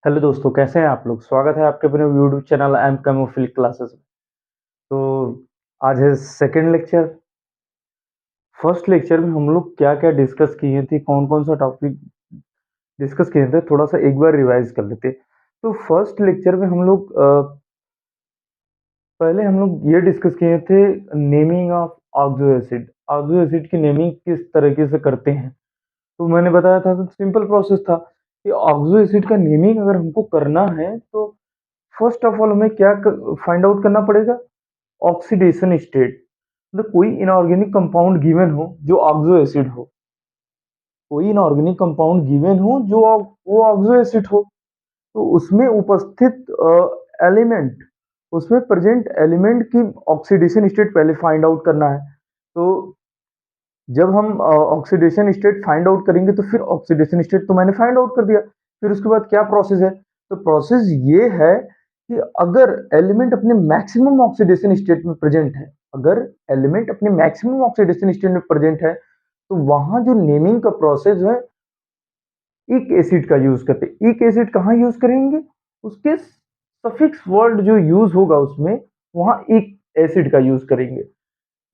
Hello दोस्तों, कैसे हैं आप लोग? स्वागत है आपके अपने यूट्यूब चैनल एम कैमोफिल क्लासेस में। तो आज है सेकंड लेक्चर। फर्स्ट लेक्चर में हम लोग क्या-क्या डिस्कस किए थे, कौन-कौन सा टॉपिक डिस्कस किए थे, थोड़ा-सा एक बार रिवाइज कर लेते। तो फर्स्ट लेक्चर में हम लोग पहले हम लोग ये डिस्कस किए थे naming of oxo acid. Oxo acid की नेमिंग किस तरीके से करते हैं। तो मैंने बताया था सिंपल प्रोसेस था कि ऑक्सो एसिड का नेमिंग अगर हमको करना है तो फर्स्ट ऑफ ऑल हमें क्या फाइंड आउट करना पड़ेगा, ऑक्सीडेशन स्टेट। मतलब कोई इनऑर्गेनिक कंपाउंड गिवन हो जो ऑक्सो एसिड हो, कोई इनऑर्गेनिक कंपाउंड गिवन हो जो वो ऑक्सो एसिड हो, तो उसमें उपस्थित एलिमेंट, उसमें प्रेजेंट एलिमेंट की ऑक्सीडेशन स्टेट पहले फाइंड आउट करना है। तो जब हम ऑक्सीडेशन स्टेट फाइंड आउट करेंगे तो फिर ऑक्सीडेशन स्टेट तो मैंने फाइंड आउट कर दिया। फिर उसके बाद क्या प्रोसेस है? तो प्रोसेस ये है कि अगर एलिमेंट अपने मैक्सिमम ऑक्सीडेशन स्टेट में प्रेजेंट है, अगर एलिमेंट अपने मैक्सिमम ऑक्सीडेशन स्टेट में प्रेजेंट है, तो वहां जो नेमिंग का प्रोसेस है, इक एसिड का यूज करते हैं। इक एसिड कहाँ यूज करेंगे? उसके सफिक्स वर्ड जो यूज होगा उसमें, वहां इक एसिड का यूज करेंगे।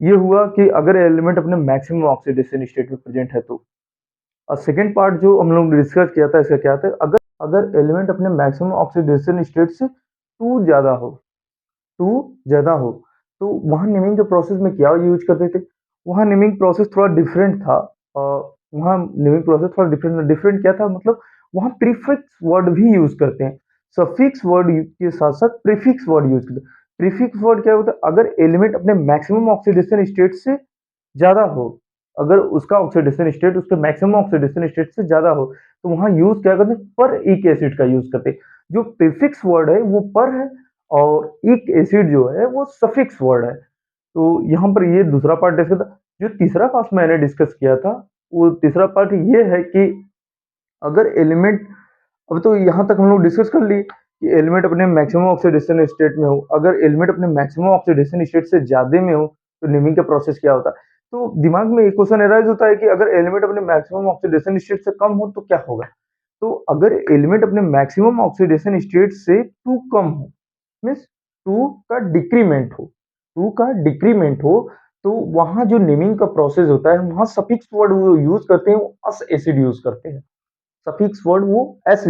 ये हुआ कि अगर एलिमेंट अपने मैक्सिमम ऑक्सीडेशन स्टेट में प्रेजेंट है तो। और सेकंड पार्ट जो हम लोग ने डिस्कस किया था, इसका क्या था, अगर अगर एलिमेंट अपने मैक्सिमम ऑक्सीडेशन स्टेट से टू ज्यादा हो, टू ज्यादा हो, तो वहां नेमिंग के प्रोसेस में क्या यूज करते थे? वहां नेमिंग प्रोसेस थोड़ा डिफरेंट था। वहां नेमिंग प्रोसेस थोड़ा डिफरेंट डिफरेंट क्या था, मतलब वहां प्रीफिक्स वर्ड भी यूज करते हैं। सफिक्स वर्ड के साथ साथ प्रीफिक्स वर्ड यूज करते हैं। प्रीफिक्स वर्ड क्या होता है? अगर एलिमेंट अपने मैक्सिमम ऑक्सीडेशन स्टेट से ज्यादा हो, अगर उसका ऑक्सीडेशन स्टेट उसके मैक्सिमम ऑक्सीडेशन स्टेट से ज्यादा हो, तो वहां यूज क्या करते हैं? पर इक एसिड का यूज करते हैं। जो प्रीफिक्स वर्ड है वो पर है, और इक एसिड जो है वो सफिक्स वर्ड है। तो यहाँ पर ये दूसरा पार्ट डिस्कस था। जो तीसरा पार्ट मैंने डिस्कस किया था, वो तीसरा पार्ट ये है कि अगर एलिमेंट, अब तो यहाँ तक हम लोग डिस्कस कर लिए कि एलिमेंट अपने मैक्सिमम ऑक्सीडेशन स्टेट में हो, अगर एलिमेंट अपने मैक्सिमम ऑक्सीडेशन स्टेट से ज्यादा में हो तो नेमिंग का प्रोसेस क्या होता है। तो दिमाग में एक क्वेश्चन एराइज होता है कि अगर एलिमेंट अपने मैक्सिमम ऑक्सीडेशन स्टेट से कम हो तो क्या होगा। तो अगर एलिमेंट अपने मैक्सिमम ऑक्सीडेशन स्टेट से टू कम हो, मीन्स टू का डिक्रीमेंट हो, टू का डिक्रीमेंट हो, तो वहां जो नेमिंग का प्रोसेस होता है, वहां सफिक्स वर्ड वो यूज करते हैं, वो अस एसिड यूज करते हैं। सफिक्स वर्ड वो एस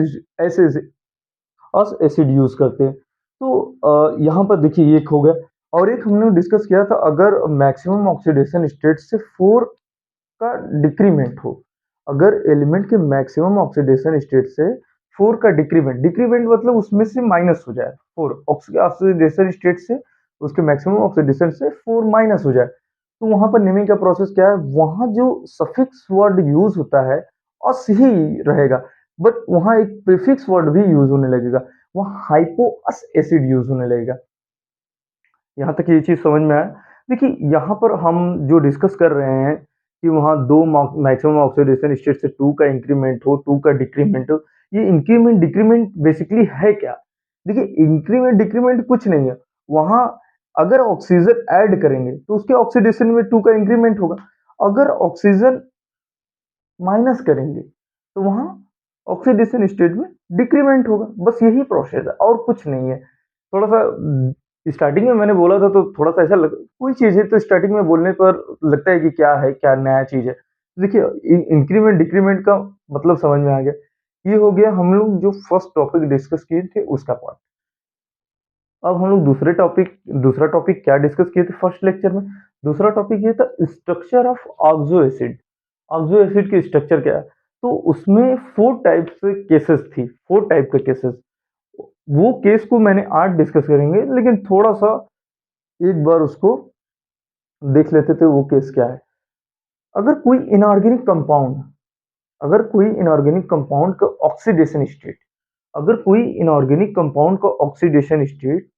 अस एसिड यूज करते हैं। तो यहाँ पर देखिए एक हो गया। और एक हमने डिस्कस किया था, अगर मैक्सिमम ऑक्सीडेशन स्टेट से फोर का डिक्रीमेंट हो, अगर एलिमेंट के मैक्सिमम ऑक्सीडेशन स्टेट से फोर का डिक्रीमेंट, डिक्रीमेंट मतलब उसमें से माइनस हो जाए, फोर ऑक्सीडेशन स्टेट से उसके मैक्सिमम ऑक्सीडेशन से फोर माइनस हो जाए, तो वहां पर नेमिंग का प्रोसेस क्या है? वहां जो सफिक्स वर्ड यूज होता है अस ही रहेगा, बट वहां एक प्रीफिक्स वर्ड भी यूज होने लगेगा, वहां हाइपो अस एसिड यूज होने लगेगा। यहाँ तक ये चीज समझ में आया। देखिए यहाँ पर हम जो डिस्कस कर रहे हैं कि वहाँ दो मैक्सिमम ऑक्सीडेशन स्टेट से टू का इंक्रीमेंट हो, टू का डिक्रीमेंट हो, ये इंक्रीमेंट डिक्रीमेंट बेसिकली है क्या? देखिए इंक्रीमेंट डिक्रीमेंट कुछ नहीं है। वहाँ अगर ऑक्सीजन ऐड करेंगे तो उसके ऑक्सीडेशन में टू का इंक्रीमेंट होगा, अगर ऑक्सीजन माइनस करेंगे तो वहां ऑक्सीडेशन स्टेट में डिक्रीमेंट होगा। बस यही प्रोसेस है और कुछ नहीं है। थोड़ा सा स्टार्टिंग में मैंने बोला था तो थोड़ा सा ऐसा कोई चीज है तो स्टार्टिंग में बोलने पर लगता है कि क्या है, क्या नया चीज है। देखिए इंक्रीमेंट डिक्रीमेंट का मतलब समझ में आ गया। ये हो गया हम लोग जो फर्स्ट टॉपिक डिस्कस किए थे उसका पार्ट। अब हम लोग दूसरा टॉपिक क्या डिस्कस किए थे फर्स्ट लेक्चर में? दूसरा टॉपिक ये था structure of oxo acid. Oxo acid की स्ट्रक्चर क्या है? तो उसमें फोर टाइप से केसेस थी, फोर टाइप के केसेस। वो केस को मैंने आज डिस्कस करेंगे, लेकिन थोड़ा सा एक बार उसको देख लेते थे वो केस क्या है। अगर कोई इनऑर्गेनिक कंपाउंड, अगर कोई इनऑर्गेनिक कंपाउंड का ऑक्सीडेशन स्टेट, अगर कोई इनऑर्गेनिक कंपाउंड का ऑक्सीडेशन स्टेट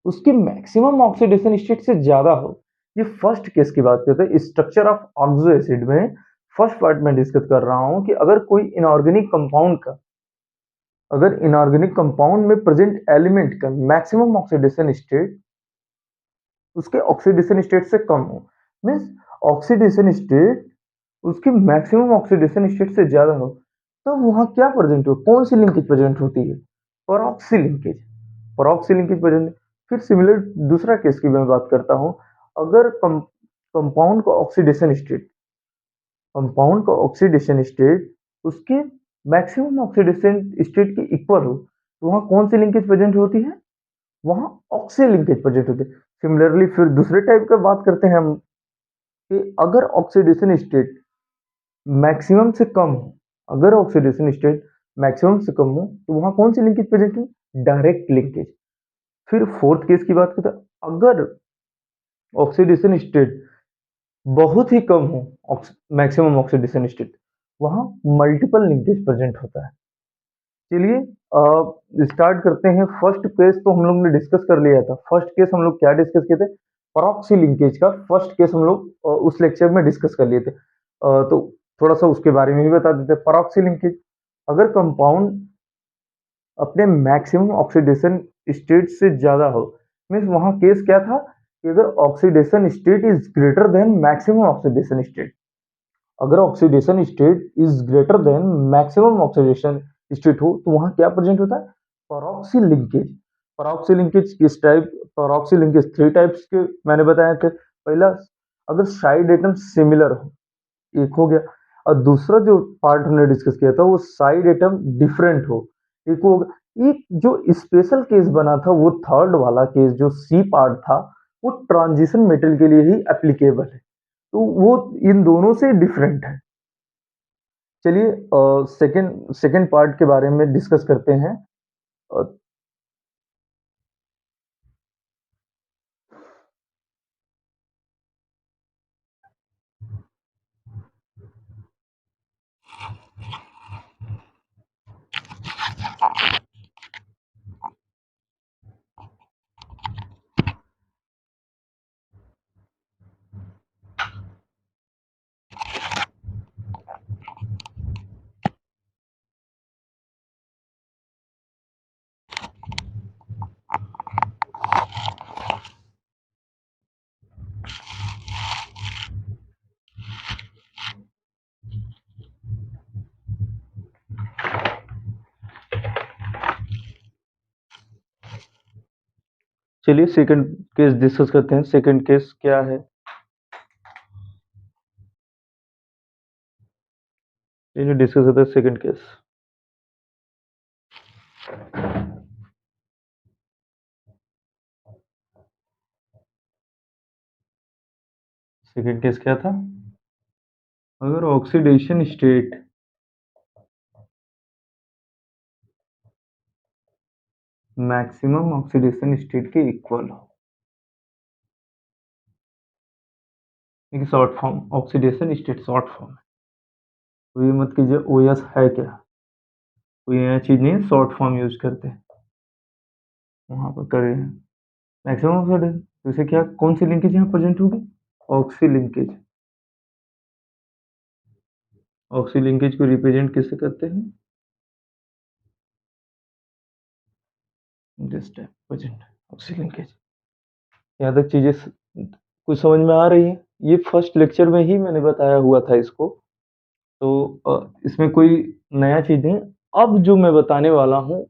उसके मैक्सिमम ऑक्सीडेशन स्टेट से ज्यादा हो, ये फर्स्ट केस की बात करते हैं स्ट्रक्चर ऑफ ऑक्सो एसिड में। फर्स्ट पार्ट में डिस्कस कर रहा हूं कि अगर कोई इनऑर्गेनिक कंपाउंड का, अगर इनऑर्गेनिक कंपाउंड में प्रेजेंट एलिमेंट का मैक्सिमम ऑक्सीडेशन स्टेट उसके ऑक्सीडेशन स्टेट से कम हो, मीन्स ऑक्सीडेशन स्टेट उसके मैक्सिमम ऑक्सीडेशन स्टेट से ज्यादा हो, तब वहाँ क्या प्रेजेंट हो, कौन सी लिंकेज प्रेजेंट होती है, peroxy linkage, peroxy linkage present. फिर सिमिलर दूसरा केस की मैं बात करता हूँ, अगर कंपाउंड का ऑक्सीडेशन स्टेट, कंपाउंड का ऑक्सीडेशन स्टेट उसके मैक्सिमम ऑक्सीडेशन स्टेट के इक्वल हो, तो वहाँ कौन सी लिंकेज प्रेजेंट होती है, वहाँ ऑक्सी लिंकेज प्रेजेंट होती है। सिमिलरली फिर दूसरे टाइप का बात करते हैं हम, कि अगर ऑक्सीडेशन स्टेट मैक्सिमम से कम हो, अगर ऑक्सीडेशन स्टेट मैक्सिमम से कम हो, तो वहां कौन सी लिंकेज प्रेजेंट है, डायरेक्ट लिंकेज। फिर फोर्थ केस की बात करते हैं, अगर ऑक्सीडेशन स्टेट बहुत ही कम हो, मैक्सिमम ऑक्सीडेशन स्टेट, वहां मल्टीपल लिंकेज प्रेजेंट होता है। चलिए स्टार्ट करते हैं। फर्स्ट केस तो हम लोग ने डिस्कस कर लिया था। फर्स्ट केस हम लोग क्या डिस्कस किए थे, परऑक्सी लिंकेज का फर्स्ट केस हम लोग उस लेक्चर में डिस्कस कर लिए थे। तो थोड़ा सा उसके बारे में भी बता देते हैं। परऑक्सी लिंकेज, अगर कंपाउंड अपने मैक्सिमम ऑक्सीडेशन स्टेट से ज्यादा हो, मीन्स वहां केस क्या था कि अगर oxidation state is greater than maximum oxidation state, अगर oxidation state is greater than maximum oxidation state हो, तो वहां क्या प्रेजेंट होता है, परऑक्सी लिंकेज। परऑक्सी लिंकेज किस type, peroxy linkage three types के मैंने बताए थे। पहला, अगर साइड एटम सिमिलर हो, एक हो गया। और दूसरा जो पार्ट हमने डिस्कस किया था वो साइड एटम डिफरेंट हो, एक हो गया। एक जो स्पेशल केस बना था वो थर्ड वाला केस जो सी पार्ट था, वो ट्रांजिशन मेटल के लिए ही एप्लीकेबल है, तो वो इन दोनों से डिफरेंट है। चलिए सेकंड सेकंड पार्ट के बारे में डिस्कस करते हैं। अ, चलिए सेकंड केस डिस्कस करते हैं। सेकंड केस क्या है, ये डिस्कस करते हैं सेकंड केस। सेकंड केस क्या था, अगर oxidation state maximum oxidation state के इक्वल हो, short form oxidation state short form है, तो ये मत कीजिए ओ एस है क्या, कोई नया चीज नहीं है, शॉर्ट फॉर्म यूज करते हैं, वहां पर करें मैक्सिमम ऑक्सीडेशन। तो इसे क्या, कौन सी लिंकेज यहाँ प्रेजेंट होगी, ऑक्सी लिंकेज। ऑक्सी लिंकेज को रिप्रेजेंट किससे करते हैं, this type present oxy linkage. यहाँ तक चीजें कुछ समझ में आ रही है। ये फर्स्ट लेक्चर में ही मैंने बताया हुआ था इसको, तो इसमें कोई नया चीज नहीं। अब जो मैं बताने वाला हूँ,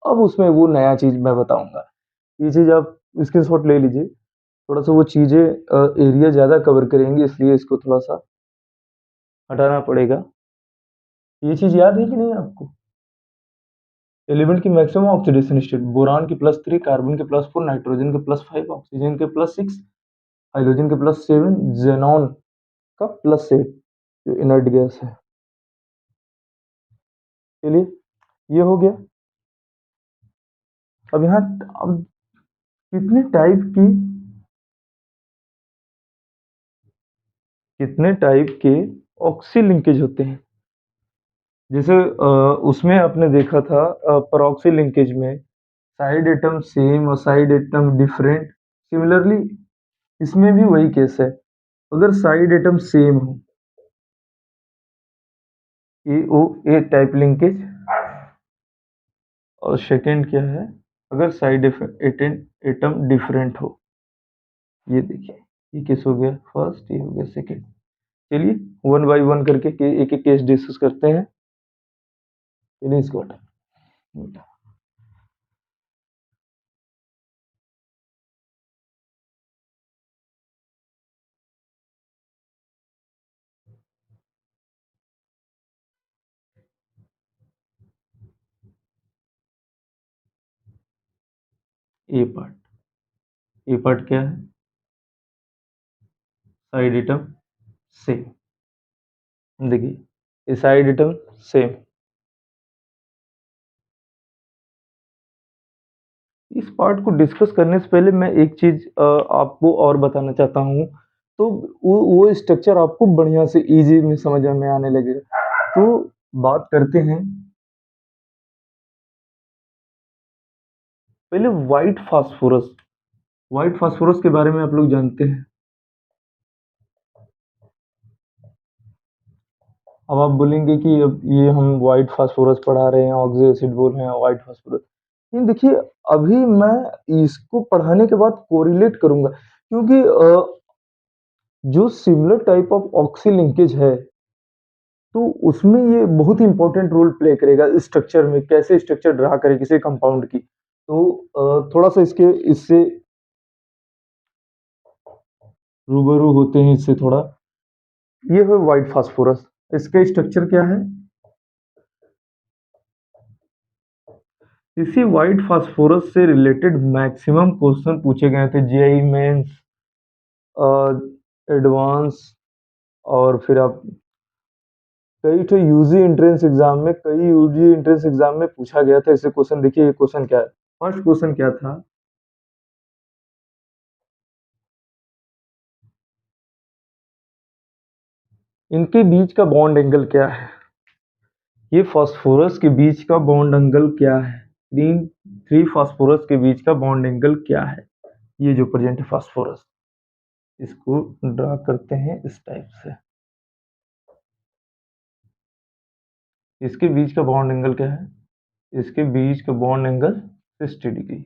अब उसमें वो नया चीज मैं बताऊंगा। ये चीज आप स्क्रीनशॉट ले लीजिए। थोड़ा सा वो चीजें एरिया ज्यादा कवर करेंगे, इसलिए इसको थोड़ा सा हटाना पड़ेगा। ये चीज याद है कि नहीं आपको, एलिमेंट की मैक्सिमम ऑक्सीडेशन स्टेट, बोरान की +3, कार्बन के +4, नाइट्रोजन के +5, ऑक्सीजन के +6, हाइड्रोजन के +7, जेनॉन का +8, जो इनर्ट गैस है। चलिए ये हो गया। अब यहाँ अब कितने टाइप की, कितने टाइप के ऑक्सी लिंकेज होते हैं। जैसे उसमें आपने देखा था परऑक्सी लिंकेज में साइड एटम सेम और साइड एटम डिफरेंट। सिमिलरली इसमें भी वही केस है, अगर साइड एटम सेम हो, ए ओ ए टाइप लिंकेज। और सेकंड क्या है, अगर साइड एटम एटम डिफरेंट हो। ये देखिए, ये केस हो गया फर्स्ट, ये हो गया सेकंड। चलिए वन बाय वन करके एक एक केस डिस्कस करते हैं। चलिए इसको हटा। ए पार्ट, ए पार्ट क्या है? Side item same. देखिए ये साइड इटम सेम। इस पार्ट को डिस्कस करने से पहले मैं एक चीज आपको और बताना चाहता हूँ। तो वो स्ट्रक्चर आपको बढ़िया से इजी में समझ में आने लगेगा। तो बात करते हैं पहले व्हाइट फास्फोरस। व्हाइट फास्फोरस के बारे में आप लोग जानते हैं। अब आप बोलेंगे कि अब ये हम व्हाइट फास्फोरस पढ़ा रहे हैं, ऑक्सो एसिड बोल रहे हैं, व्हाइट फास्फोरस। नहीं देखिए, अभी मैं इसको पढ़ाने के बाद कोरिलेट करूंगा, क्योंकि जो similar type of oxy linkage है, तो उसमें ये बहुत इंपॉर्टेंट रोल प्ले करेगा स्ट्रक्चर में, कैसे स्ट्रक्चर ड्रा करें किसी कंपाउंड की। तो थोड़ा सा इसके इससे रूबरू होते हैं इससे थोड़ा। ये है व्हाइट फास्फोरस। इसका स्ट्रक्चर क्या है? इसी व्हाइट फास्फोरस से रिलेटेड मैक्सिमम क्वेश्चन पूछे गए थे जेईई मेंस, एडवांस, और फिर आप कई तो यूजी एंट्रेंस एग्जाम में, कई यूजी एंट्रेंस एग्जाम में पूछा गया था ऐसे क्वेश्चन। देखिए ये क्वेश्चन क्या है। फर्स्ट क्वेश्चन क्या था? इनके बीच का बॉन्ड एंगल क्या है? ये फास्फोरस के बीच का बॉन्ड एंगल क्या है? तीन थ्री फास्फोरस के बीच का बॉन्ड एंगल क्या है? ये जो प्रेजेंट है फास्फोरस, इसको ड्रा करते हैं इस टाइप से। इसके बीच का बॉन्ड एंगल क्या है? इसके बीच का बॉन्ड एंगल 60 डिग्री।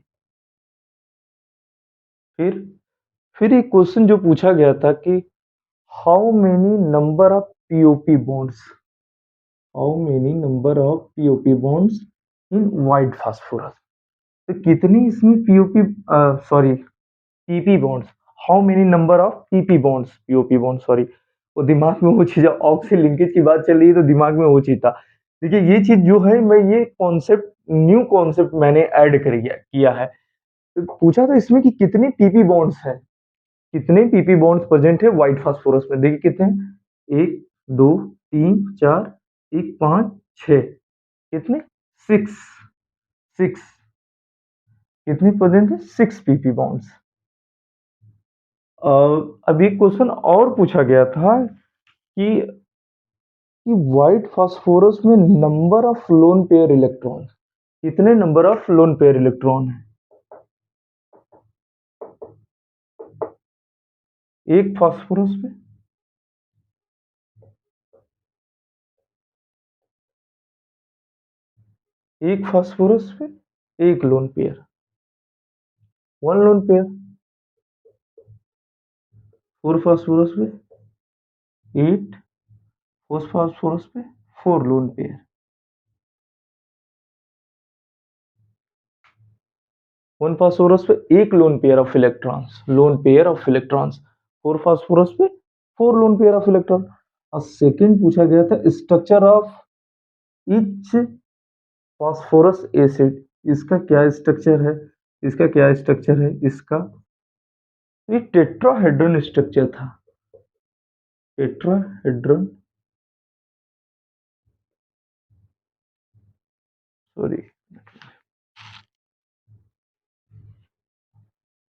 फिर फिर एक क्वेश्चन जो पूछा गया था कि how many number of POP bonds, how many number of POP bonds in white phosphorus. तो कितनी इसमें POP, sorry, PP bonds, how many number of PP bonds, POP bond, sorry, वो दिमाग में वो चीज, ऑक्सी लिंकेज की बात चल रही है तो दिमाग में वो चीज था। देखिए ये चीज जो है, मैं ये कॉन्सेप्ट, न्यू कॉन्सेप्ट मैंने ऐड कर किया है। तो पूछा था इसमें कि कितने पीपी बॉन्ड्स हैं, कितने पीपी बॉन्ड्स प्रेजेंट है व्हाइट फास्फोरस में। देखिए कितने हैं, एक, दो, तीन, चार, एक, पांच, छह, कितने, सिक्स, सिक्स, कितने प्रेजेंट है, सिक्स पीपी बॉन्ड्स। अब एक क्वेश्चन और पूछा गया था कि व्हाइट फास्फोरस में number of lone pair electron, कितने number of lone pair electron है एक फास्फोरस में? एक फास्फोरस पे एक lone pair, one lone pair. Four phosphorus पे एट, फोर फास्फोरस पे four lone pair, one phosphorus पे एक lone pair of electrons, lone pair of electrons, four phosphorus पे four lone pair of electron. और second पूछा गया था structure of each phosphorus acid, इसका क्या स्ट्रक्चर है, इसका क्या स्ट्रक्चर है इसका। ये टेट्राहेड्रन स्ट्रक्चर था, टेट्राहेड्रन, सॉरी,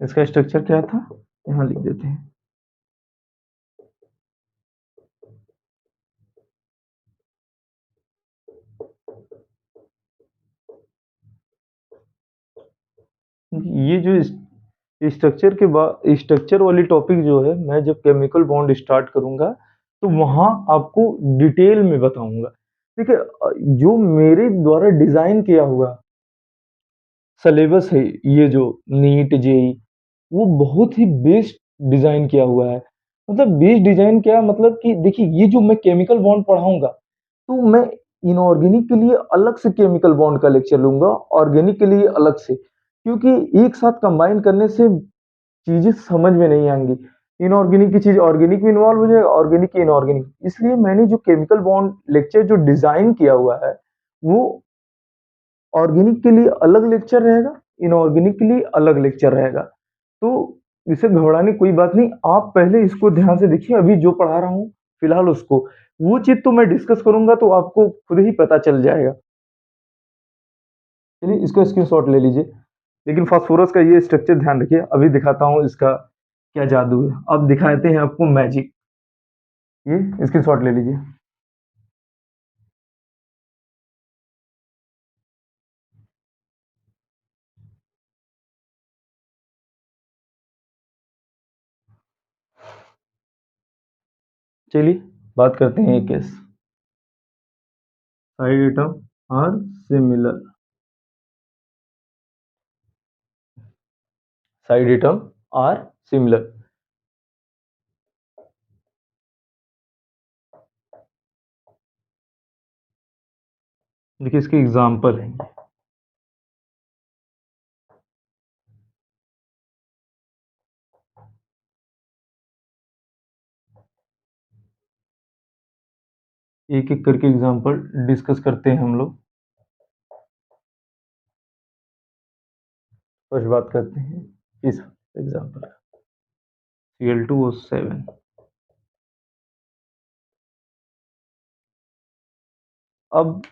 इसका स्ट्रक्चर क्या था, यहां लिख देते हैं। ये जो स्ट्रक्चर के बाद, स्ट्रक्चर वाली टॉपिक जो है, मैं जब केमिकल बॉन्ड स्टार्ट करूंगा तो वहां आपको डिटेल में बताऊंगा। ठीक है, जो मेरे द्वारा डिजाइन किया हुआ सिलेबस है, ये जो नीट जेई, वो बहुत ही बेस्ट डिजाइन किया हुआ है। मतलब बेस्ट डिजाइन क्या मतलब कि देखिए, ये जो मैं केमिकल बॉन्ड पढ़ाऊंगा, तो मैं इनऑर्गेनिक के लिए अलग से केमिकल बॉन्ड का लेक्चर लूंगा, ऑर्गेनिक के लिए अलग से, क्योंकि एक साथ कंबाइन करने से चीजें समझ में नहीं आएंगी। इनऑर्गेनिक की चीज ऑर्गेनिक में इन्वॉल्व हो जाएगा, ऑर्गेनिक की इनऑर्गेनिक। इसलिए मैंने जो केमिकल बॉन्ड लेक्चर जो डिजाइन किया हुआ है वो ऑर्गेनिक के लिए अलग लेक्चर रहेगा, इनऑर्गेनिक के लिए अलग लेक्चर रहेगा। तो इसे घबराने की कोई बात नहीं, आप पहले इसको ध्यान से देखिए, अभी जो पढ़ा रहा हूँ फिलहाल उसको, वो चीज तो मैं डिस्कस करूंगा तो आपको खुद ही पता चल जाएगा। चलिए इसका स्क्रीनशॉट ले लीजिए। लेकिन फास्फोरस का ये स्ट्रक्चर ध्यान रखिए, अभी दिखाता हूँ इसका क्या जादू है। अब दिखाते हैं आपको मैजिक। ये स्क्रीनशॉट ले लीजिए। चलिए बात करते हैं एक case. Side atom are similar, side atom are similar. देखिए इसके एग्जाम्पल हैं। एक एक करके एग्जाम्पल डिस्कस करते हैं हम लोग। फर्स्ट बात करते हैं इस एग्जाम्पल Cl2O7। अब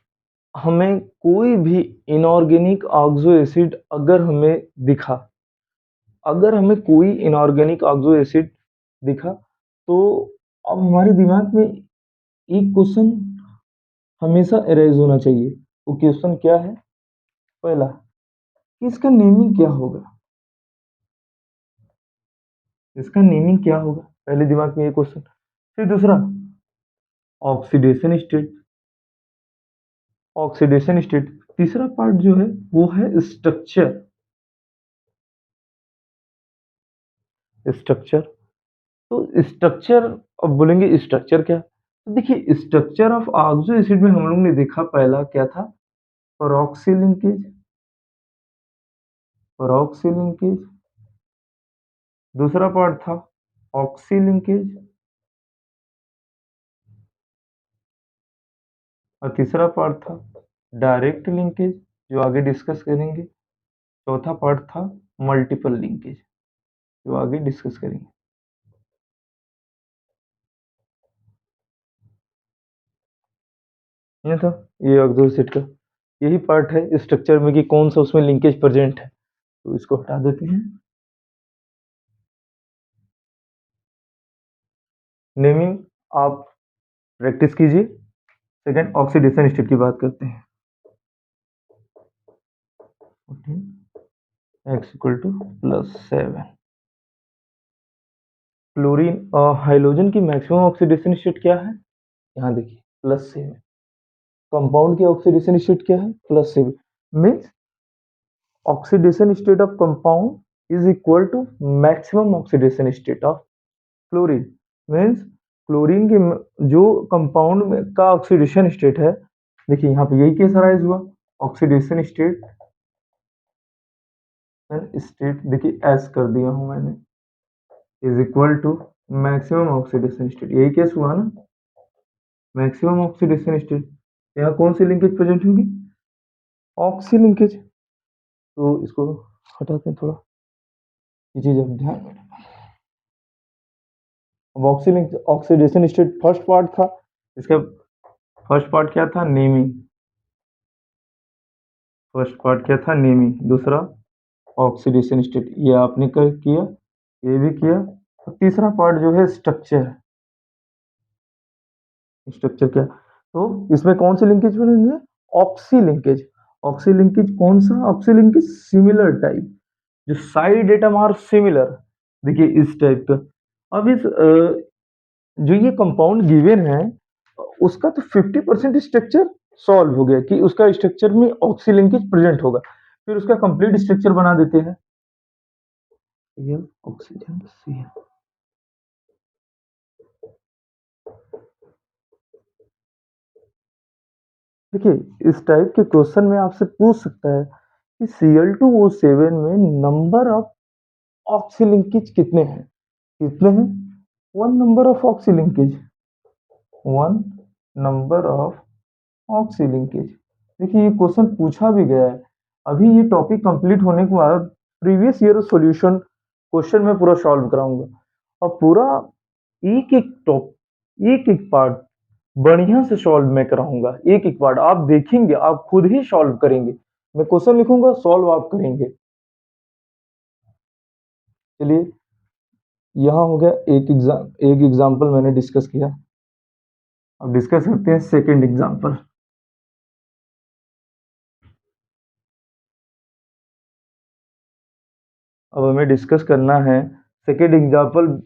हमें कोई भी इनऑर्गेनिक ऑक्सो एसिड अगर हमें दिखा, अगर हमें कोई इनऑर्गेनिक ऑक्सो एसिड दिखा, तो अब हमारे दिमाग में एक क्वेश्चन हमेशा एराइज होना चाहिए। वो क्वेश्चन क्या है? पहला कि इसका नेमिंग क्या होगा, इसका नेमिंग क्या होगा, पहले दिमाग में ये क्वेश्चन। फिर दूसरा ऑक्सीडेशन स्टेट, ऑक्सीडेशन स्टेट। तीसरा पार्ट जो है वो है स्ट्रक्चर, स्ट्रक्चर। तो स्ट्रक्चर, अब बोलेंगे स्ट्रक्चर क्या, तो देखिए स्ट्रक्चर ऑफ ऑक्सो एसिड में हम लोग ने देखा पहला क्या था, परऑक्सी लिंकेज, परऑक्सी लिंकेज। दूसरा पार्ट था ऑक्सी लिंकेज, और तीसरा पार्ट था डायरेक्ट लिंकेज, जो आगे डिस्कस करेंगे। चौथा पार्ट था मल्टीपल लिंकेज, जो आगे डिस्कस करेंगे। ये था, ये ऑक्सो एसिड का यही पार्ट है स्ट्रक्चर में कि कौन सा उसमें लिंकेज प्रेजेंट है। तो इसको हटा देते हैं। नेमिंग आप प्रैक्टिस कीजिए। सेकंड ऑक्सीडेशन स्टेट की बात करते हैं। x equal to +7। Chlorine hydrogen की मैक्सिमम ऑक्सीडेशन स्टेट क्या है, यहाँ देखिए +7। कंपाउंड की ऑक्सीडेशन स्टेट क्या है, +7। Means oxidation state of compound is equal to maximum oxidation state of chlorine. Means chlorine के जो कंपाउंड में का ऑक्सीडेशन स्टेट है, देखिए यहाँ पे यही केस अराइज हुआ। ऑक्सीडेशन स्टेट स्टेट देखिए एस कर दिया हूं मैंने, is equal to maximum oxidation state, यही केस हुआ ना, मैक्सिमम ऑक्सीडेशन स्टेट। यहाँ कौन सी लिंकेज प्रेजेंट होगी, ऑक्सी लिंकेज। तो इसको हटाते हैं थोड़ा, ये चीज अब ध्यान में। अब oxy link oxidation state first part था, इसका फर्स्ट पार्ट क्या था, नेमिंग। फर्स्ट पार्ट क्या था, नेमिंग। दूसरा ऑक्सीडेशन स्टेट, ये आपने कर किया, ये भी किया। और तीसरा पार्ट जो है स्ट्रक्चर, स्ट्रक्चर क्या, तो इसमें कौन सी लिंकेज बनेंगे, ऑक्सी लिंकेज। ऑक्सी लिंकेज कौन सा, ऑक्सी लिंकेज सिमिलर टाइप, जो साइड एटम आर सिमिलर, देखिए इस टाइप का। अब इस जो ये कंपाउंड गिवन है उसका तो 50% स्ट्रक्चर सॉल्व हो गया कि उसका स्ट्रक्चर में ऑक्सी लिंकेज प्रेजेंट होगा। फिर उसका कंप्लीट स्ट्रक्चर बना देते हैं, ऑक्सीजन सी। देखिए, इस टाइप के क्वेश्चन में आपसे पूछ सकता है कि Cl2O7 में नंबर ऑफ ऑक्सी लिंकेज कितने हैं? कितने हैं? 1 number of oxy linkage, 1 number of oxy linkage. देखिए, ये क्वेश्चन पूछा भी गया है। अभी ये टॉपिक कंप्लीट होने के बाद प्रीवियस ईयर सॉल्यूशन क्वेश्चन मैं पूरा सॉल्व कराऊंगा और पूरा एक एक पार्ट बढ़िया से सॉल्व मैं कराऊंगा। एक एक पार्ट आप देखेंगे, आप खुद ही सॉल्व करेंगे। मैं क्वेश्चन लिखूंगा, सॉल्व आप करेंगे। चलिए, यहाँ हो गया एक एग्जाम्पल मैंने डिस्कस किया। अब डिस्कस करते हैं सेकेंड एग्जाम्पल। अब हमें डिस्कस करना है सेकेंड एग्जाम्पल।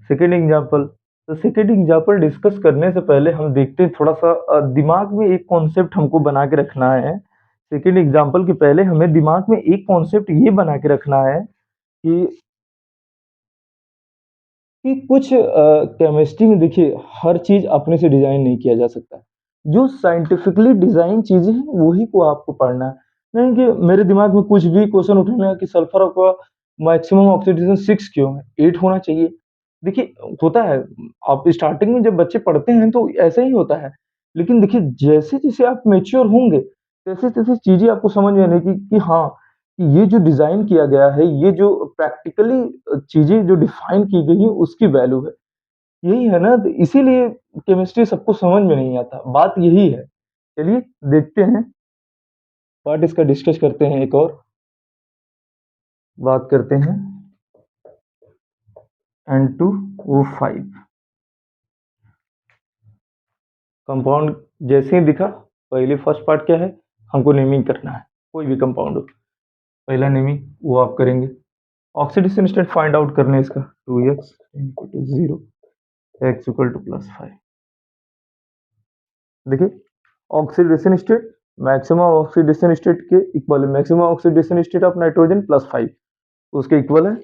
सेकेंड एग्जाम्पल तो सेकेंड एग्जाम्पल डिस्कस करने से पहले हम देखते हैं थोड़ा सा दिमाग में एक कॉन्सेप्ट हमको बना के रखना है। सेकेंड एग्जाम्पल के पहले हमें दिमाग में एक कॉन्सेप्ट ये बना के रखना है कि कुछ केमिस्ट्री में देखिए, हर चीज अपने से डिजाइन नहीं किया जा सकता। जो साइंटिफिकली डिजाइन चीजें हैं वही को आपको पढ़ना है। नहीं कि मेरे दिमाग में कुछ भी क्वेश्चन उठेगा कि सल्फर का मैक्सिमम ऑक्सीडेशन 6 क्यों है, 8 होना चाहिए। देखिए, होता है, आप स्टार्टिंग में जब बच्चे पढ़ते हैं तो ऐसा ही होता है। लेकिन देखिए, जैसे जैसे आप मेच्योर होंगे तैसे तैसे चीजें आपको समझ में आने की कि हाँ, ये जो डिजाइन किया गया है, ये जो प्रैक्टिकली चीजें जो डिफाइन की गई है उसकी वैल्यू है। यही है ना, तो इसीलिए केमिस्ट्री सबको समझ में नहीं आता, बात यही है। चलिए देखते हैं, पार्ट इसका डिस्कस करते हैं। एक और बात करते हैं N2O5 कंपाउंड। जैसे ही दिखा, पहले फर्स्ट पार्ट क्या है, हमको नेमिंग करना है। कोई भी कंपाउंड हो, पहला नेमिंग वो आप करेंगे। ऑक्सीडेशन स्टेट फाइंड आउट करने इसका 2x equal to 0, x equal to +5। देखिए, oxidation state, maximum oxidation state के इक्वल है maximum oxidation state of nitrogen +5, उसके इक्वल है।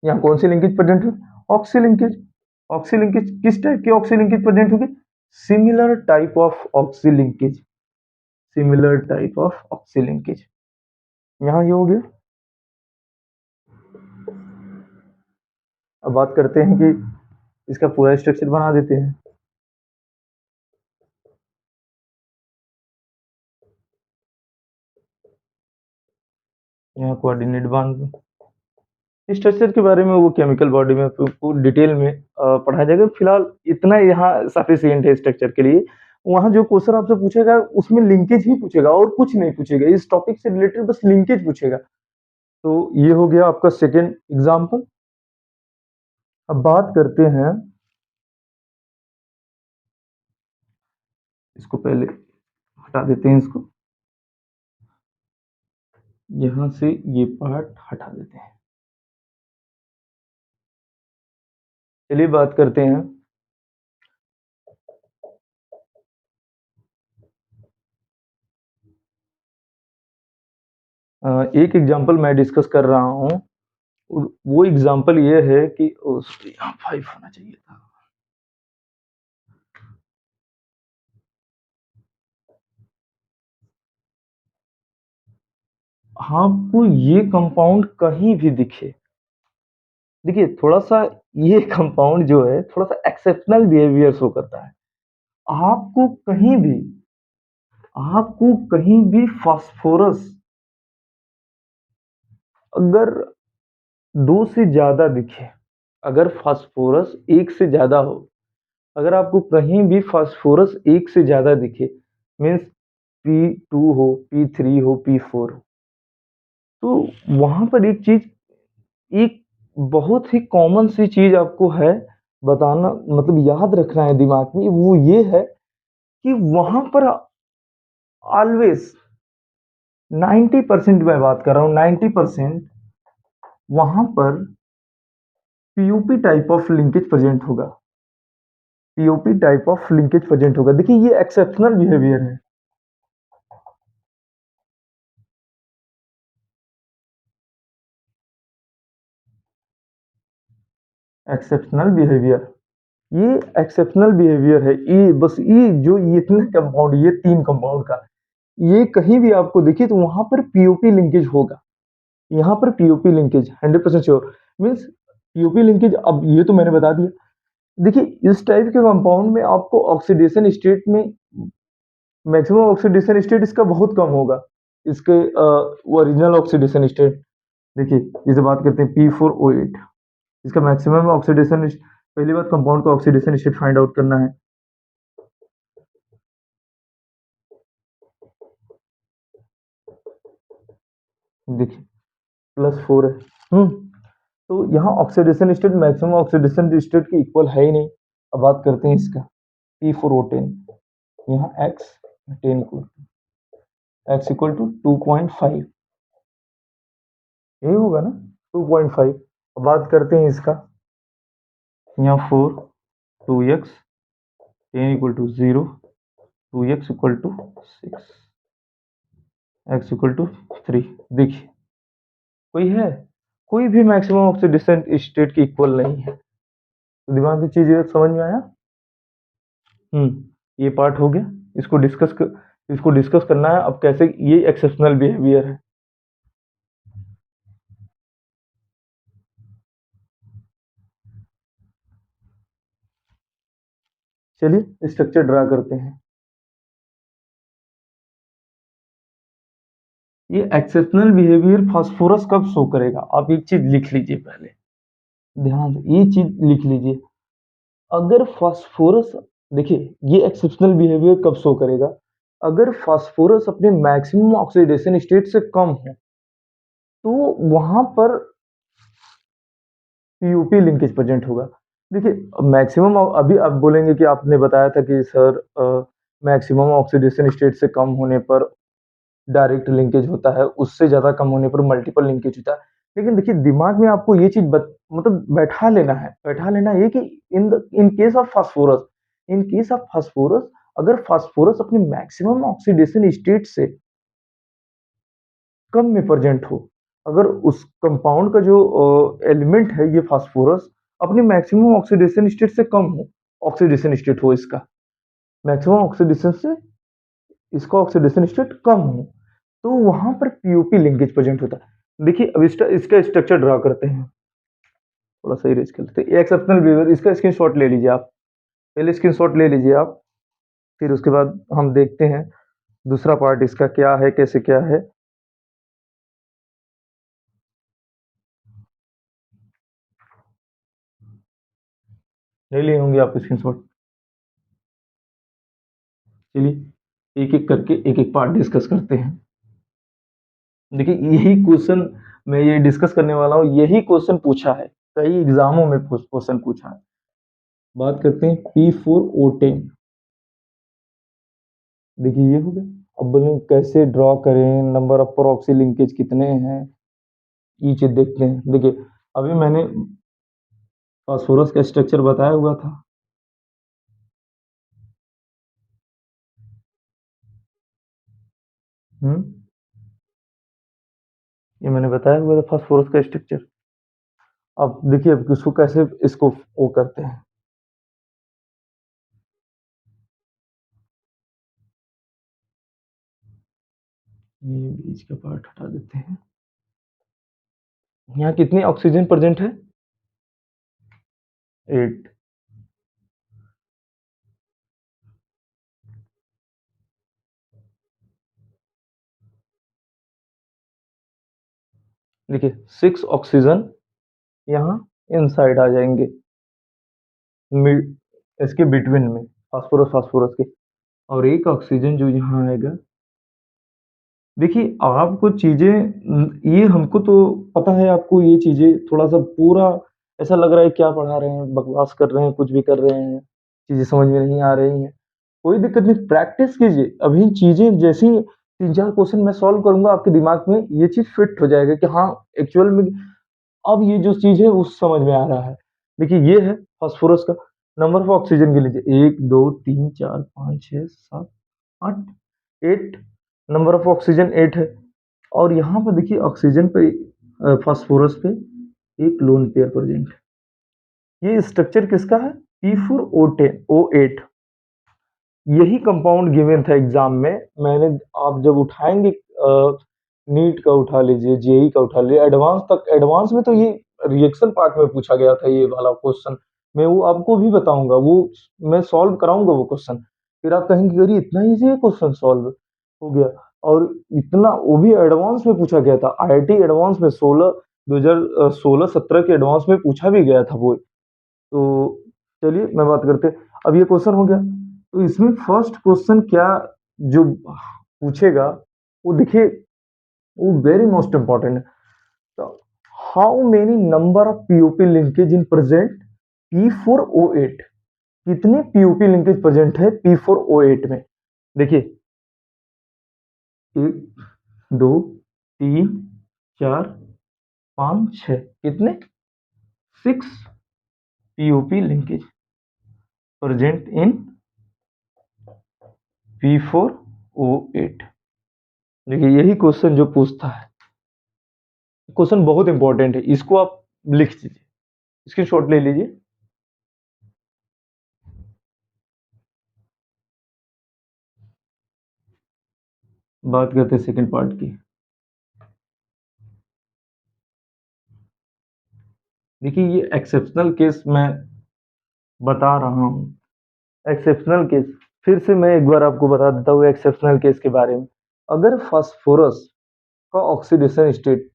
यहाँ कौन सी लिंकेज प्रेजेंट है? Oxy linkage. ऑक्सी लिंकेज किस टाइप की ऑक्सी लिंकेज प्रेजेंट होगी? Similar type of oxy linkage, similar type of oxy linkage. यहाँ ये हो गया। अब बात करते हैं कि इसका पूरा स्ट्रक्चर बना देते हैं। यहाँ कोऑर्डिनेट बांध दो। स्ट्रक्चर के बारे में वो केमिकल बॉडी में आपको डिटेल में पढ़ा जाएगा। फिलहाल इतना यहाँ सफिशियंट है स्ट्रक्चर के लिए। वहाँ जो क्वेश्चन आपसे पूछेगा उसमें लिंकेज ही पूछेगा और कुछ नहीं पूछेगा, इस टॉपिक से रिलेटेड बस लिंकेज पूछेगा। तो ये हो गया आपका सेकेंड एग्जाम्पल। अब बात करते हैं, इसको पहले हटा देते हैं, इसको यहाँ से ये पार्ट हटा देते हैं। चलिए बात करते हैं एक एग्जाम्पल मैं डिस्कस कर रहा हूँ। वो एग्जाम्पल ये है कि यहाँ 5 होना चाहिए था। आपको ये कंपाउंड कहीं भी दिखे, देखिए थोड़ा सा ये कंपाउंड जो है थोड़ा सा एक्सेप्शनल बिहेवियर शो करता है। आपको कहीं भी आपको कहीं भी फास्फोरस अगर 2 से ज्यादा दिखे, अगर फास्फोरस 1 से ज्यादा हो, अगर आपको कहीं भी फास्फोरस 1 से ज्यादा दिखे, मीन्स P2 हो, P3 हो, P4 हो, तो वहां पर एक चीज, एक बहुत ही कॉमन सी चीज आपको है बताना, मतलब याद रखना है दिमाग में, वो ये है कि वहां पर ऑलवेज 90% मैं बात कर रहा हूँ, 90% वहां पर POP type of linkage present होगा। POP type of linkage present होगा। देखिए, ये एक्सेप्शनल बिहेवियर है। एक्सेप्शनल बिहेवियर ये एक्सेप्शनल बिहेवियर है। ये बस ये जो ये इतने कंपाउंड, ये 3 कंपाउंड का, ये कहीं भी आपको दिखे तो वहाँ पर पीओपी लिंकेज होगा। यहाँ पर POP linkage 100% sure means POP linkage. अब ये तो मैंने बता दिया। देखिए इस टाइप के कंपाउंड में आपको ऑक्सीडेशन स्टेट में मैक्सिमम ऑक्सीडेशन स्टेट इसका बहुत कम होगा। इसके ओरिजिनल ऑक्सीडेशन स्टेट देखिए, जैसे बात करते हैं P4O8, इसका मैक्सिमम ऑक्सीडेशन। पहली बात कंपाउंड का ऑक्सीडेशन स्टेट फाइंड आउट करना है। देखिए +4 है। तो यहाँ oxidation state maximum oxidation state के इक्वल है ही नहीं। अब बात करते हैं इसका P4O10, यहाँ x इक्वल टू 2.5, यही होगा ना 2.5। अब बात करते हैं इसका, यहाँ 4, 2x, 10 equal to 0, 2x equal to 6, x equal to 3। देखिए कोई है, कोई भी मैक्सिमम ऑक्सीडेशन स्टेट की इक्वल नहीं है। तो दिमाग में चीजें समझ में आया। ये पार्ट हो गया। इसको डिस्कस करना है अब कैसे ये एक्सेप्शनल बिहेवियर है। चलिए स्ट्रक्चर ड्रा करते हैं। ये एक्सेप्शनल बिहेवियर फास्फोरस कब शो करेगा, आप एक चीज लिख लीजिए पहले, ध्यान से ये चीज लिख लीजिए। अगर फास्फोरस, देखिए ये एक्सेप्शनल बिहेवियर कब शो करेगा, अगर फास्फोरस अपने मैक्सिमम ऑक्सीडेशन स्टेट से कम है तो वहां पर पीयूपी लिंकेज प्रेजेंट होगा। देखिए मैक्सिमम, अभी आप बोलेंगे कि आपने बताया था कि सर मैक्सिमम ऑक्सीडेशन स्टेट से कम होने पर डायरेक्ट लिंकेज होता है, उससे ज़्यादा कम होने पर मल्टीपल लिंकेज होता है। लेकिन देखिए दिमाग में आपको ये चीज़ मतलब बैठा लेना ये कि इन केस ऑफ फास्फोरस, अगर फास्फोरस अपने मैक्सिमम ऑक्सीडेशन स्टेट से कम में प्रेजेंट हो, अगर उस कंपाउंड का जो एलिमेंट है ये फास्फोरस अपनी मैक्सिमम ऑक्सीडेशन स्टेट से कम हो, ऑक्सीडेशन स्टेट हो इसका मैक्सिमम ऑक्सीडेशन से इसका ऑक्सीडेशन स्टेट कम हो, तो वहां पर पीओपी लिंकेज प्रेजेंट होता है। देखिए अब इसका स्ट्रक्चर ड्रा करते हैं, थोड़ा सा इरेज कर लेते हैं। एक्सेप्शनल बिहेवियर, इसका स्क्रीनशॉट ले लीजिए आप, पहले स्क्रीनशॉट ले लीजिए आप, फिर उसके बाद हम देखते हैं दूसरा पार्ट इसका क्या है, कैसे क्या है। ले लिए होंगे आप स्क्रीनशॉट। चलिए एक एक करके एक एक पार्ट डिस्कस करते हैं। देखिए यही क्वेश्चन मैं ये डिस्कस करने वाला हूँ, यही क्वेश्चन पूछा है, कई एग्जामों में क्वेश्चन पूछा है। बात करते हैं P4O10। देखिए ये हो गया। अब बोलें कैसे ड्रॉ करें, नंबर ऑफ प्रॉक्सी लिंकेज कितने हैं, ये चीज देखते हैं। देखिए अभी मैंने फास्फोरस का स्ट्रक्चर बताया हुआ था। हम्म ये मैंने बताया हुआ था फास्फोरस का स्ट्रक्चर। अब देखिए अब इसको कैसे इसको वो करते हैं। ये बीच का पार्ट हटा देते हैं। यहाँ कितनी ऑक्सीजन प्रेजेंट है, 8। देखिए 6 ऑक्सीजन यहाँ इनसाइड आ जाएंगे, इसके बिटवीन में फास्फोरस फास्फोरस के, और एक ऑक्सीजन जो यहाँ आएगा। देखिए आपको चीजें, ये हमको तो पता है, आपको ये चीजें थोड़ा सा पूरा ऐसा लग रहा है क्या पढ़ा रहे हैं, बकवास कर रहे हैं, कुछ भी कर रहे हैं, चीजें समझ में नहीं आ रही हैं। कोई दिक्कत नहीं, प्रैक्टिस कीजिए। अभी चीजें जैसी 3-4 क्वेश्चन मैं सॉल्व करूंगा आपके दिमाग में ये चीज फिट हो जाएगा कि हाँ एक्चुअल में अब ये जो चीज है वो समझ में आ रहा है। देखिए ये है फास्फोरस का नंबर ऑफ ऑक्सीजन के लीजिए, 1 2 3 4 5 6 7 8, 8 नंबर ऑफ ऑक्सीजन 8 है। और यहाँ पर देखिए ऑक्सीजन पे, फास्फोरस पे एक लोन पेयर प्रेजेंट है। ये स्ट्रक्चर किसका है, P4O8 यही कंपाउंड गिवन था एग्जाम में। मैंने आप जब उठाएंगे नीट का उठा लीजिए, जेई का उठा लीजिए, एडवांस तक, एडवांस में तो ये रिएक्शन पार्ट में पूछा गया था ये वाला क्वेश्चन। मैं वो आपको भी बताऊंगा, वो मैं सॉल्व कराऊंगा वो क्वेश्चन। फिर आप कहेंगे कि अरे इतना इजी है क्वेश्चन सॉल्व हो गया। और इतना वो भी एडवांस में पूछा गया था, आईआईटी एडवांस में 2016-17 के एडवांस में पूछा भी गया था वो। तो चलिए मैं बात करते हैं। अब ये क्वेश्चन हो गया, तो इसमें फर्स्ट क्वेश्चन क्या जो पूछेगा वो देखिए, वो वेरी मोस्ट इंपॉर्टेंट है। तो how many number of POP linkage in present P4O8, कितने पीओपी लिंकेज प्रेजेंट है P4O8 में? देखिए, 1 2 3 4 5 6, कितने? 6 POP linkage present in P4O8। देखिए यही क्वेश्चन जो पूछता है, क्वेश्चन बहुत इंपॉर्टेंट है, इसको आप लिख लीजिए, स्क्रीनशॉट ले लीजिए। बात करते हैं सेकंड पार्ट की। देखिए ये एक्सेप्शनल केस मैं बता रहा हूँ, एक्सेप्शनल केस। फिर से मैं एक बार आपको बता देता हूँ एक्सेप्शनल केस के बारे में। अगर फास्फोरस का ऑक्सीडेशन स्टेट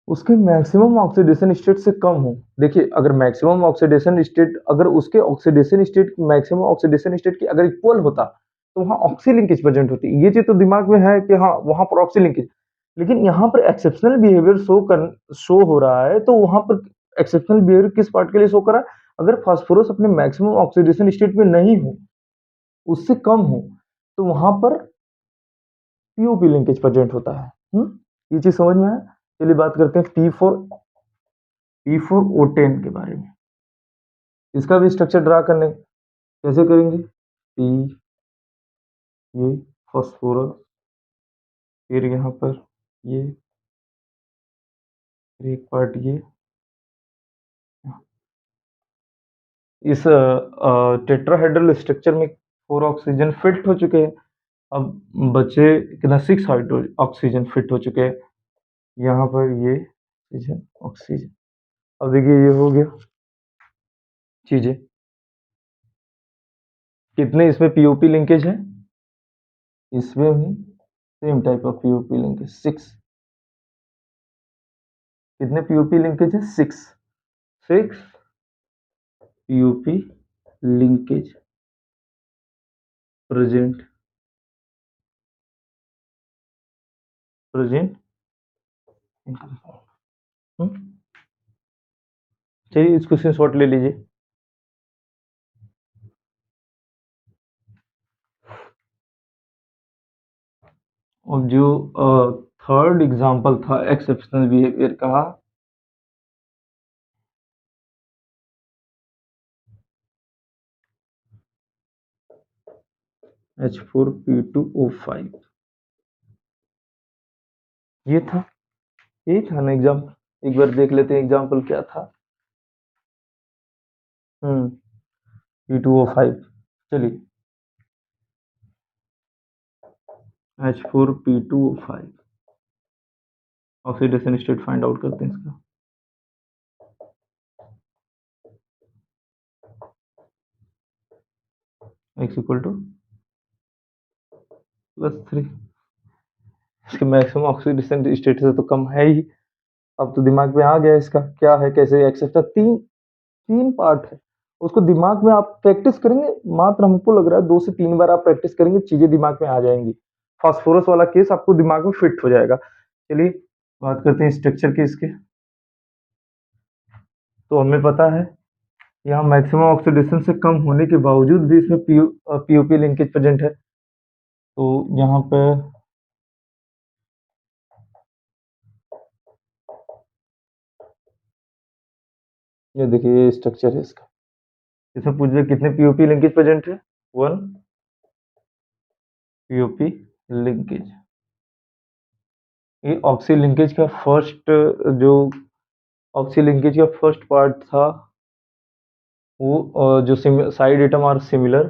उसके मैक्सिमम ऑक्सीडेशन स्टेट से कम हो, देखिए अगर मैक्सिमम ऑक्सीडेशन स्टेट, अगर उसके oxidation state maximum oxidation state की अगर इक्वल होता, तो वहां ऑक्सी लिंकेज प्रेजेंट होती। ये चीज तो दिमाग में है कि हाँ वहां पर ऑक्सी लिंकेज। लेकिन यहाँ पर एक्सेप्शनल बिहेवियर शो हो रहा है, तो वहां पर एक्सेप्शनल बिहेवियर किस पार्ट के लिए शो कर रहा है? अगर फास्फोरस अपने मैक्सिमम ऑक्सीडेशन स्टेट में नहीं हो, उससे कम हो, तो वहां पर पीओपी लिंकेज प्रेजेंट होता है। ये चीज समझ में आया? चलिए बात करते हैं P4O10 के बारे में। इसका भी स्ट्रक्चर ड्रा करने कैसे करेंगे? पी, ये फॉस्फोरस, फिर यहाँ पर ये, फिर एक पार्ट ये। इस टेट्राहेड्रल स्ट्रक्चर में 4 ऑक्सीजन फिट हो चुके हैं। अब बचे कितना? 6 ऑक्सीजन फिट हो चुके हैं। यहाँ पर ये ऑक्सीजन ऑक्सीजन। अब देखिए ये हो गया चीजें। कितने इसमें पीओपी लिंकेज है? इसमें भी same type of POP linkage 6। कितने पीओपी लिंकेज है? 6 पीओपी लिंकेज प्रेजेंट प्रेजेंट चलिए इस क्वेश्चन शॉट ले लीजिए। और जो थर्ड एग्जांपल था एक्सेप्शनल बिहेवियर का, H4P2O5, ये था, यही था ना एग्जाम्पल। एक बार देख लेते हैं एग्जाम्पल क्या था। P2O5। चलिए H4P2O5 oxidation state find out करते हैं इसका। x equal to +3। इसके मैक्सिमम ऑक्सीडेशन स्टेट से तो कम है ही। अब तो दिमाग में आ गया इसका क्या है, कैसे एक्सेप्ट। तीन तीन पार्ट है, उसको दिमाग में आप प्रैक्टिस करेंगे, मात्र हमको लग रहा है 2 से 3 बार आप प्रैक्टिस करेंगे, चीजें दिमाग में आ जाएंगी। फास्फोरस वाला केस आपको दिमाग में फिट हो जाएगा। चलिए बात करते हैं स्ट्रक्चर के इसके। तो हमें पता है यहाँ मैक्सिमम ऑक्सीडेशन से कम होने के बावजूद भी इसमें पीओपी लिंकेज प्रेजेंट है। तो यहाँ पे ये देखिए ये स्ट्रक्चर है इसका। इसमें पूछ रहे कितने पीओपी लिंकेज प्रेजेंट है? 1 पीओपी लिंकेज। ये ऑक्सी लिंकेज का फर्स्ट जो ऑक्सी लिंकेज का फर्स्ट पार्ट था, वो जो साइड एटम आर सिमिलर,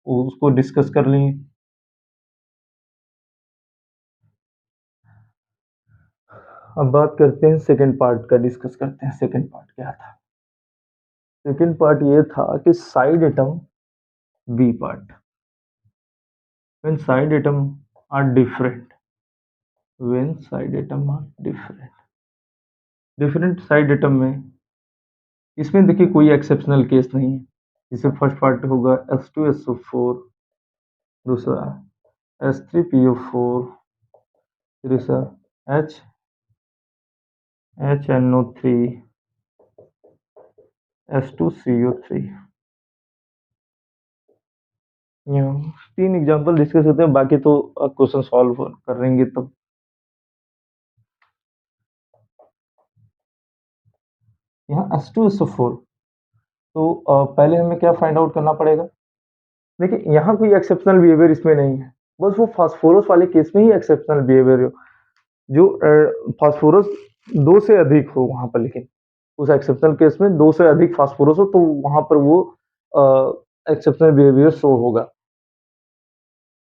उसको डिस्कस कर लेंगे। अब बात करते हैं सेकंड पार्ट का, डिस्कस करते हैं सेकंड पार्ट क्या था। सेकंड पार्ट ये था कि side atom B part, when side atom are different, when side atom are different, different side atom में, इसमें देखिए कोई एक्सेप्शनल केस नहीं है। जैसे फर्स्ट पार्ट होगा H2SO4, दूसरा H3PO4, तीसरा HNO3, H2CO3। तीन एग्जांपल डिस्कस करते हैं, बाकी तो क्वेश्चन सॉल्व करेंगे तब। यहाँ H2SO4, तो पहले हमें क्या फाइंड आउट करना पड़ेगा। देखिए यहाँ कोई एक्सेप्शनल बिहेवियर इसमें नहीं है, बस वो फास्फोरस वाले केस में ही एक्सेप्शनल बिहेवियर हो, जो फास्फोरस दो से अधिक हो वहां पर, लेकिन उस एक्सेप्शनल केस में दो से अधिक फास्फोरस हो तो वहां पर वो एक्सेप्शनल बिहेवियर शो होगा।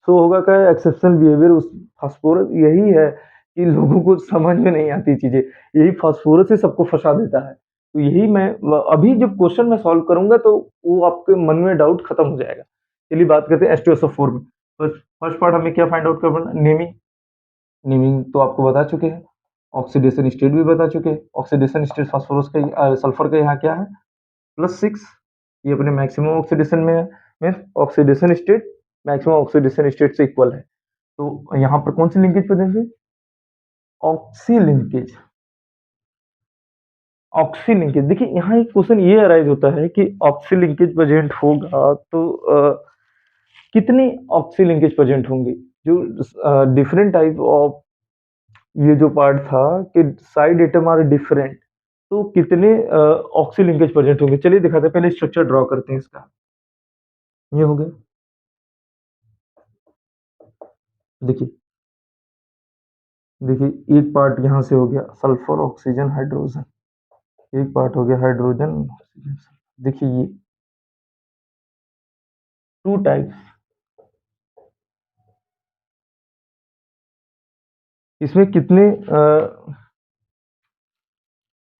शो होगा क्या एक्सेप्शनल बिहेवियर उस फास्फोरस, यही है कि लोगों को समझ में नहीं आती चीजें, यही फास्फोरस ही सबको फंसा देता है। तो यही मैं अभी जब क्वेश्चन में सॉल्व करूंगा तो वो आपके मन में डाउट खत्म हो जाएगा। चलिए बात करते हैं H2SO4 में। फर्स्ट पार्ट हमें क्या फाइंड आउट करना, नेमिंग। नेमिंग तो आपको बता चुके हैं, ऑक्सीडेशन स्टेट भी बता चुके हैं। ऑक्सीडेशन स्टेट फास्फोरस का सल्फर का यहाँ क्या है, +6, ये अपने मैक्सिमम ऑक्सीडेशन में है, means oxidation state maximum oxidation state से इक्वल है। तो यहाँ पर कौन सी लिंकेज प्रेजेंट है, ऑक्सी लिंकेज। ऑक्सी लिंकेज, देखिए यहाँ एक क्वेश्चन ये अराइज होता है कि ऑक्सी लिंकेज प्रेजेंट होगा तो कितने ऑक्सी लिंकेज प्रेजेंट होंगे। जो डिफरेंट टाइप ऑफ, ये जो पार्ट था कि साइड एटम आर डिफरेंट, तो कितने ऑक्सी लिंकेज प्रेजेंट होंगे। चलिए दिखाते हैं, पहले स्ट्रक्चर ड्रॉ करते हैं इसका। ये हो गया, देखिए देखिए एक पार्ट यहाँ से हो गया सल्फर ऑक्सीजन हाइड्रोजन, एक पार्ट हो गया हाइड्रोजन ऑक्सीजन। देखिए ये टू टाइप्स, इसमें कितने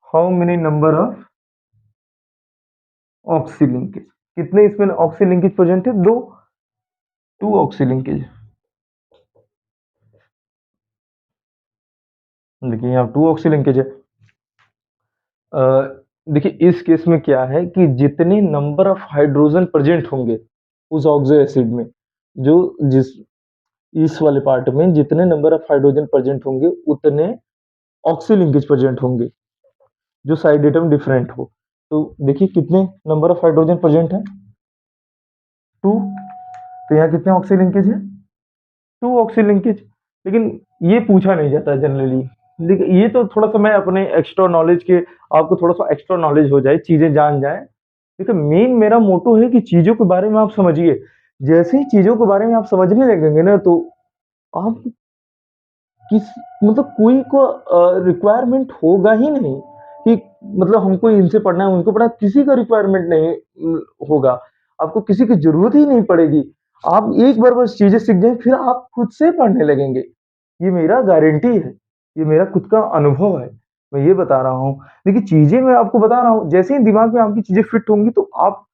how many number of oxy linkage, कितने इसमें ऑक्सी लिंकेज प्रेजेंट है, दो, टू ऑक्सी लिंकेज। देखिए यहाँ टू ऑक्सी लिंकेज है। देखिए इस केस में क्या है कि जितने नंबर ऑफ हाइड्रोजन प्रेजेंट होंगे उस ऑक्सो एसिड में, जो जिस इस वाले पार्ट में जितने नंबर ऑफ हाइड्रोजन प्रेजेंट होंगे उतने ऑक्सी लिंकेज प्रेजेंट होंगे, जो साइड एटम डिफरेंट हो। तो देखिए कितने नंबर ऑफ हाइड्रोजन प्रेजेंट है, टू। तो यहाँ कितने ऑक्सी लिंकेज है, टू ऑक्सी लिंकेज। लेकिन ये पूछा नहीं जाता जनरली। देखिए ये तो थोड़ा सा मैं अपने एक्स्ट्रा नॉलेज के, आपको थोड़ा सा एक्स्ट्रा नॉलेज हो जाए, चीजें जान जाए। देखिए मेन मेरा मोटो है कि चीजों के बारे में आप समझिए। जैसे ही चीजों के बारे में आप समझने लगेंगे ना, तो आप किस, मतलब कोई को रिक्वायरमेंट होगा ही नहीं कि मतलब हमको इनसे पढ़ना है उनको पढ़ना, किसी का रिक्वायरमेंट नहीं होगा, आपको किसी की जरूरत ही नहीं पड़ेगी। आप एक बार बस चीजें सीख जाए, फिर आप खुद से पढ़ने लगेंगे। ये मेरा गारंटी है, ये मेरा खुद का अनुभव है, मैं ये बता रहा हूँ। देखिए चीजें मैं आपको बता रहा हूँ, जैसे ही दिमाग में आपकी चीजें फिट होंगी तो आप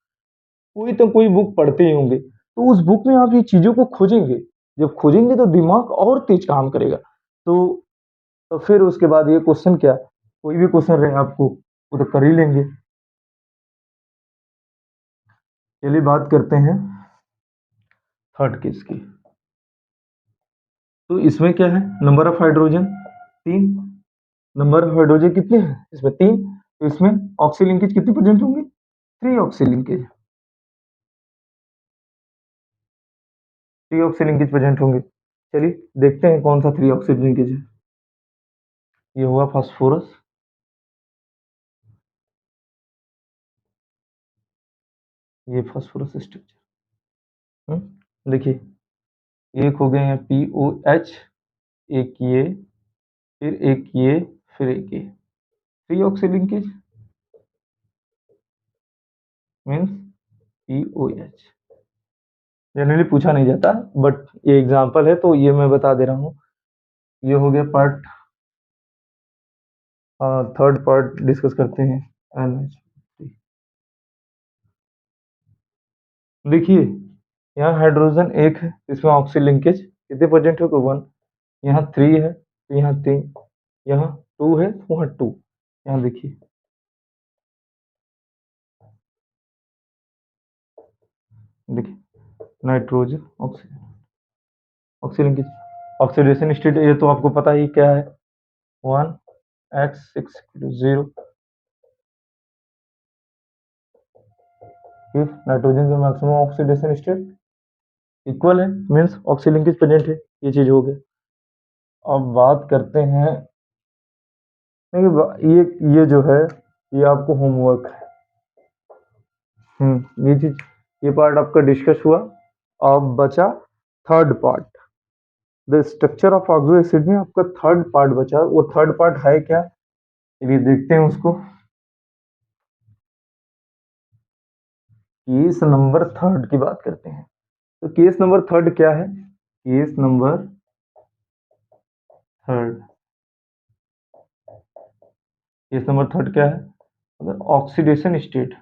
कोई तो कोई बुक पढ़ते ही होंगे, तो उस बुक में आप ये चीजों को खोजेंगे। जब खोजेंगे तो दिमाग और तेज काम करेगा। तो फिर उसके बाद ये क्वेश्चन क्या, कोई भी क्वेश्चन रहे आपको वो तो कर ही लेंगे। चलिए बात करते हैं थर्ड केस की। तो इसमें क्या है, नंबर ऑफ हाइड्रोजन तीन, नंबर ऑफ हाइड्रोजन कितने हैं इसमें, तीन। तो इसमें ऑक्सी लिंकेज कितने प्रेजेंट होंगे, three oxy linkage, three oxy linkage present होंगे। चलिए देखते हैं कौन सा थ्री ऑक्सी लिंकेज है। ये हुआ फास्फोरस, ये फास्फोरस स्ट्रक्चर। देखिए एक हो गए हैं POH, एक ये, फिर एक ये, फिर एक ये, three oxy linkage means POH generally पूछा नहीं जाता, बट ये एग्जांपल है तो ये मैं बता दे रहा हूँ। ये हो गया पार्ट, थर्ड पार्ट डिस्कस करते हैं NH। देखिए यहाँ हाइड्रोजन एक है, इसमें ऑक्सी लिंकेज कितने परसेंट होगा 1, यहाँ 3 है तो यहाँ 3, यहाँ 2 है तो वहाँ 2। यहाँ देखिए देखिए nitrogen oxygen, oxy linkage, oxidation state ये तो आपको पता ही क्या है, 1x6 0। फिर नाइट्रोजन का मैक्सिमम ऑक्सीडेशन स्टेट इक्वल है, मीन्स ऑक्सी लिंकेज प्रेजेंट है, ये चीज हो गया। अब बात करते हैं, देखिए ये जो है ये आपको होमवर्क है। ये चीज, ये पार्ट आपका डिस्कस हुआ। अब बचा third part, the structure of oxo acid में आपका थर्ड पार्ट बचा। वो थर्ड पार्ट है क्या, चलिए देखते हैं उसको। केस नंबर थर्ड की बात करते हैं। तो केस नंबर थर्ड क्या है, case number third, case number third क्या है, अगर oxidation state,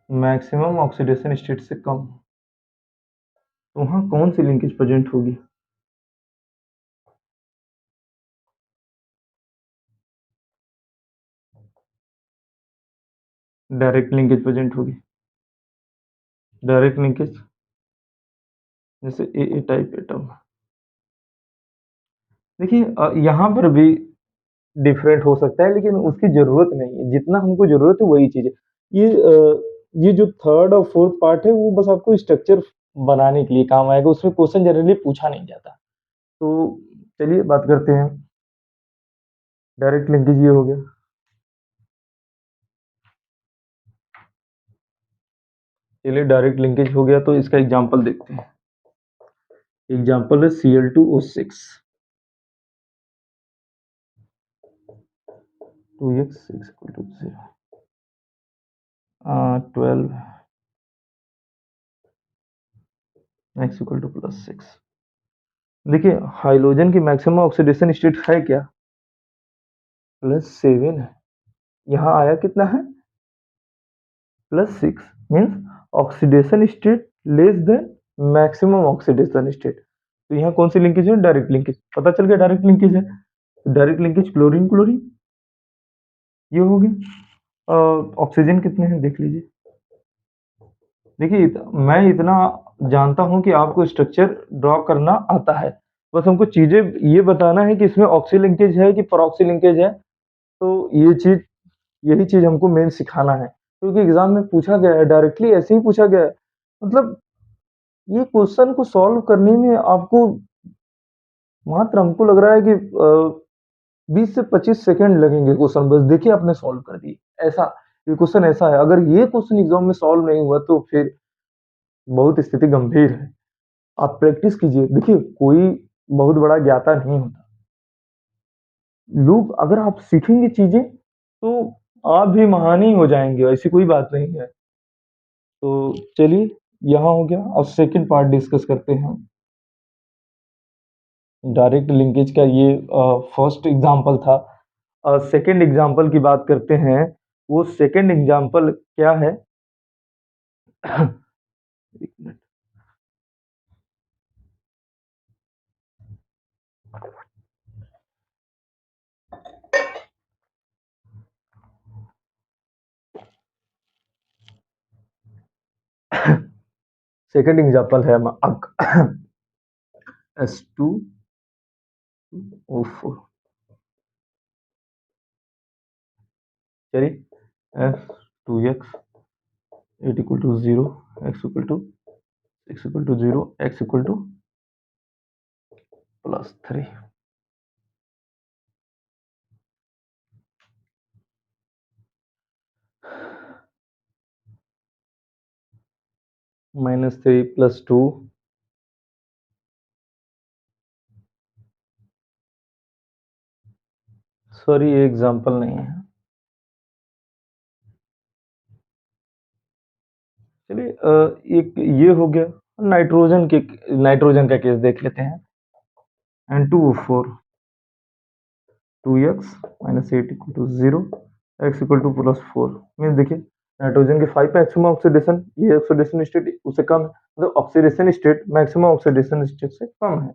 maximum oxidation state से कम, तो वहां कौन सी लिंकेज प्रेजेंट होगी, डायरेक्ट लिंकेज प्रेजेंट होगी। डायरेक्ट लिंकेज जैसे ए टाइप एटम। देखिए यहाँ पर भी डिफरेंट हो सकता है लेकिन उसकी जरूरत नहीं है, जितना हमको जरूरत है वही चीज है। ये जो थर्ड और फोर्थ पार्ट है वो बस आपको स्ट्रक्चर बनाने के लिए काम आएगा, उसमें क्वेश्चन जनरली पूछा नहीं जाता। तो चलिए बात करते हैं, डायरेक्ट लिंकेज ये हो गया। चलिए डायरेक्ट लिंकेज हो गया तो इसका एग्जांपल देखते हैं। एग्जांपल है Cl2O6, 2x 6 = 0, 12 x = +6। देखिए हाइड्रोजन की मैक्सिमम ऑक्सीडेशन स्टेट है क्या, +7 है। यहाँ आया कितना है, +6, means oxidation state less than maximum oxidation state. तो यहाँ कौन सी लिंकेज है, डायरेक्ट लिंकेज, पता चल गया डायरेक्ट लिंकेज है। डायरेक्ट लिंकेज क्लोरीन क्लोरीन, ये हो गया। ऑक्सीजन कितने हैं देख लीजिए। देखिए मैं इतना जानता हूं कि आपको स्ट्रक्चर ड्रॉ करना आता है, बस हमको चीजें ये बताना है कि इसमें ऑक्सी लिंकेज है कि परऑक्सी लिंकेज है। तो ये चीज, यही चीज हमको मेन सिखाना है, क्योंकि एग्जाम में पूछा गया है, डायरेक्टली ऐसे ही पूछा गया है। मतलब ये क्वेश्चन को सॉल्व करने में आपको मात्र हमको लग रहा है कि 20 से 25 सेकंड लगेंगे क्वेश्चन, बस देखिए आपने सॉल्व कर दी। ऐसा ये क्वेश्चन ऐसा है, अगर ये क्वेश्चन एग्जाम में सॉल्व नहीं हुआ तो फिर बहुत स्थिति गंभीर है। आप प्रैक्टिस कीजिए, देखिए कोई बहुत बड़ा ज्ञाता नहीं होता। लोग अगर आप सीखेंगे चीजें तो आप भी महान ही हो जाएंगे, ऐसी कोई बात नहीं है। तो चलिए यहाँ हो गया, और सेकंड पार्ट डिस्कस करते हैं। डायरेक्ट लिंकेज का ये फर्स्ट एग्जांपल था। सेकंड एग्जांपल की बात करते हैं। वो सेकंड एग्जांपल क्या है एक मिनट। सेकंड एग्जांपल है S2O4, चलिए F2x 8 = 0, x = 6 = 0, x = +3। -3 + 2, सॉरी, ये एग्जाम्पल नहीं है। चलिए एक ये हो गया। नाइट्रोजन का केस देख लेते हैं। N2O4 2x minus 8 equal to 0, x equal to +4। Means देखिए, नाइट्रोजन के 5 मैक्सिमम ऑक्सीडेशन, ये ऑक्सीडेशन स्टेट उससे कम है, मतलब oxidation state maximum oxidation state से कम है।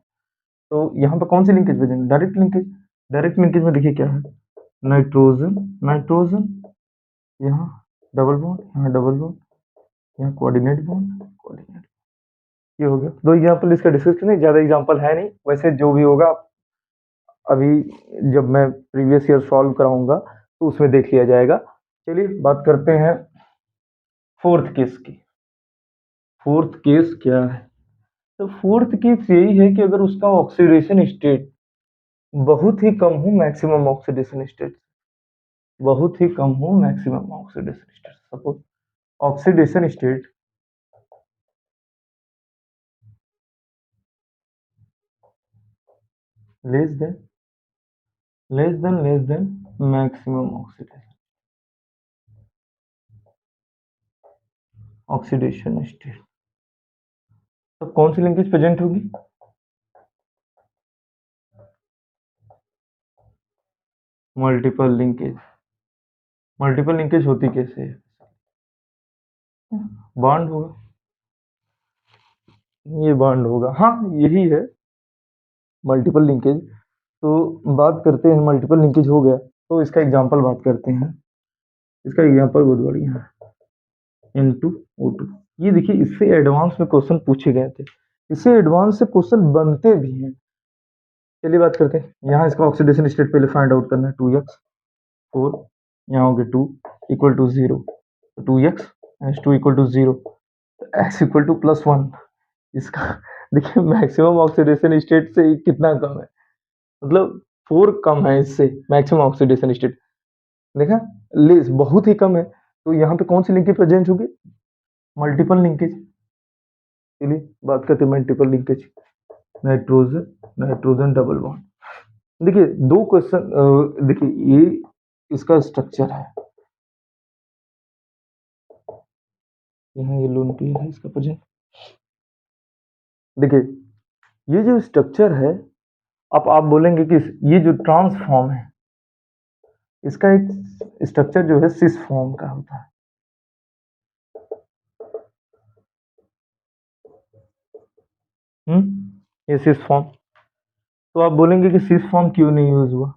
तो यहाँ पे कौन सी लिंकेज भेजेंगे? Direct linkage. डायरेक्ट लिंकेज में देखिए क्या है, नाइट्रोजन नाइट्रोजन, यहाँ डबल बॉन्ड, यहाँ डबल बॉन्ड, यहाँ कोऑर्डिनेट बॉन्ड, कोऑर्डिनेट। ये हो गया 2 एग्जांपल इसका डिस्कस करें, ज़्यादा एग्जांपल है नहीं, वैसे जो भी होगा अभी जब मैं प्रीवियस ईयर सॉल्व कराऊंगा तो उसमें देख लिया जाएगा। चलिए बात करते हैं फोर्थ केस की। फोर्थ केस क्या है? तो फोर्थ केस यही है कि अगर उसका ऑक्सीडेशन स्टेट बहुत ही कम हो मैक्सिमम ऑक्सीडेशन स्टेट, बहुत ही कम हो maximum oxidation state, suppose oxidation state less than maximum oxidation state, तो कौन सी लिंकेज प्रेजेंट होगी? Multiple linkage. मल्टीपल लिंकेज होती कैसे है? बॉन्ड होगा, ये बॉन्ड होगा, हाँ यही है मल्टीपल लिंकेज। तो बात करते हैं, मल्टीपल लिंकेज हो गया तो इसका एग्जांपल बात करते हैं। इसका एग्जांपल बहुत बढ़िया है, N2O2। ये देखिए, इससे एडवांस में क्वेश्चन पूछे गए थे, इससे एडवांस से क्वेश्चन बनते भी हैं। चलिए बात करते हैं, यहाँ इसका ऑक्सीडेशन स्टेट पहले फाइंड आउट करना है। 2x 4, यहाँ हो गया 2 equal to 0, 2x H2 equal to 0, x equal to +1। इसका देखिए मैक्सिमम ऑक्सीडेशन स्टेट से ये कितना कम है, मतलब 4 कम है इससे मैक्सिमम ऑक्सीडेशन स्टेट, देखा, लेस बहुत ही कम है। तो यहाँ पे कौन सी लिंकेज प्रेजेंट होगी? Multiple linkage. चलिए बात करते हैं multiple linkage. Nitrogen nitrogen double bond. देखिए दो क्वेश्चन, देखिए ये इसका स्ट्रक्चर है, यहाँ ये लोन पे है इसका प्रेजेंट। देखिए ये जो स्ट्रक्चर है, अब आप बोलेंगे कि ये जो ट्रांसफॉर्म है, इसका एक स्ट्रक्चर जो है सिस फॉर्म का होता है। ये सिस फॉर्म, तो आप बोलेंगे कि सिस फॉर्म क्यों नहीं यूज हुआ?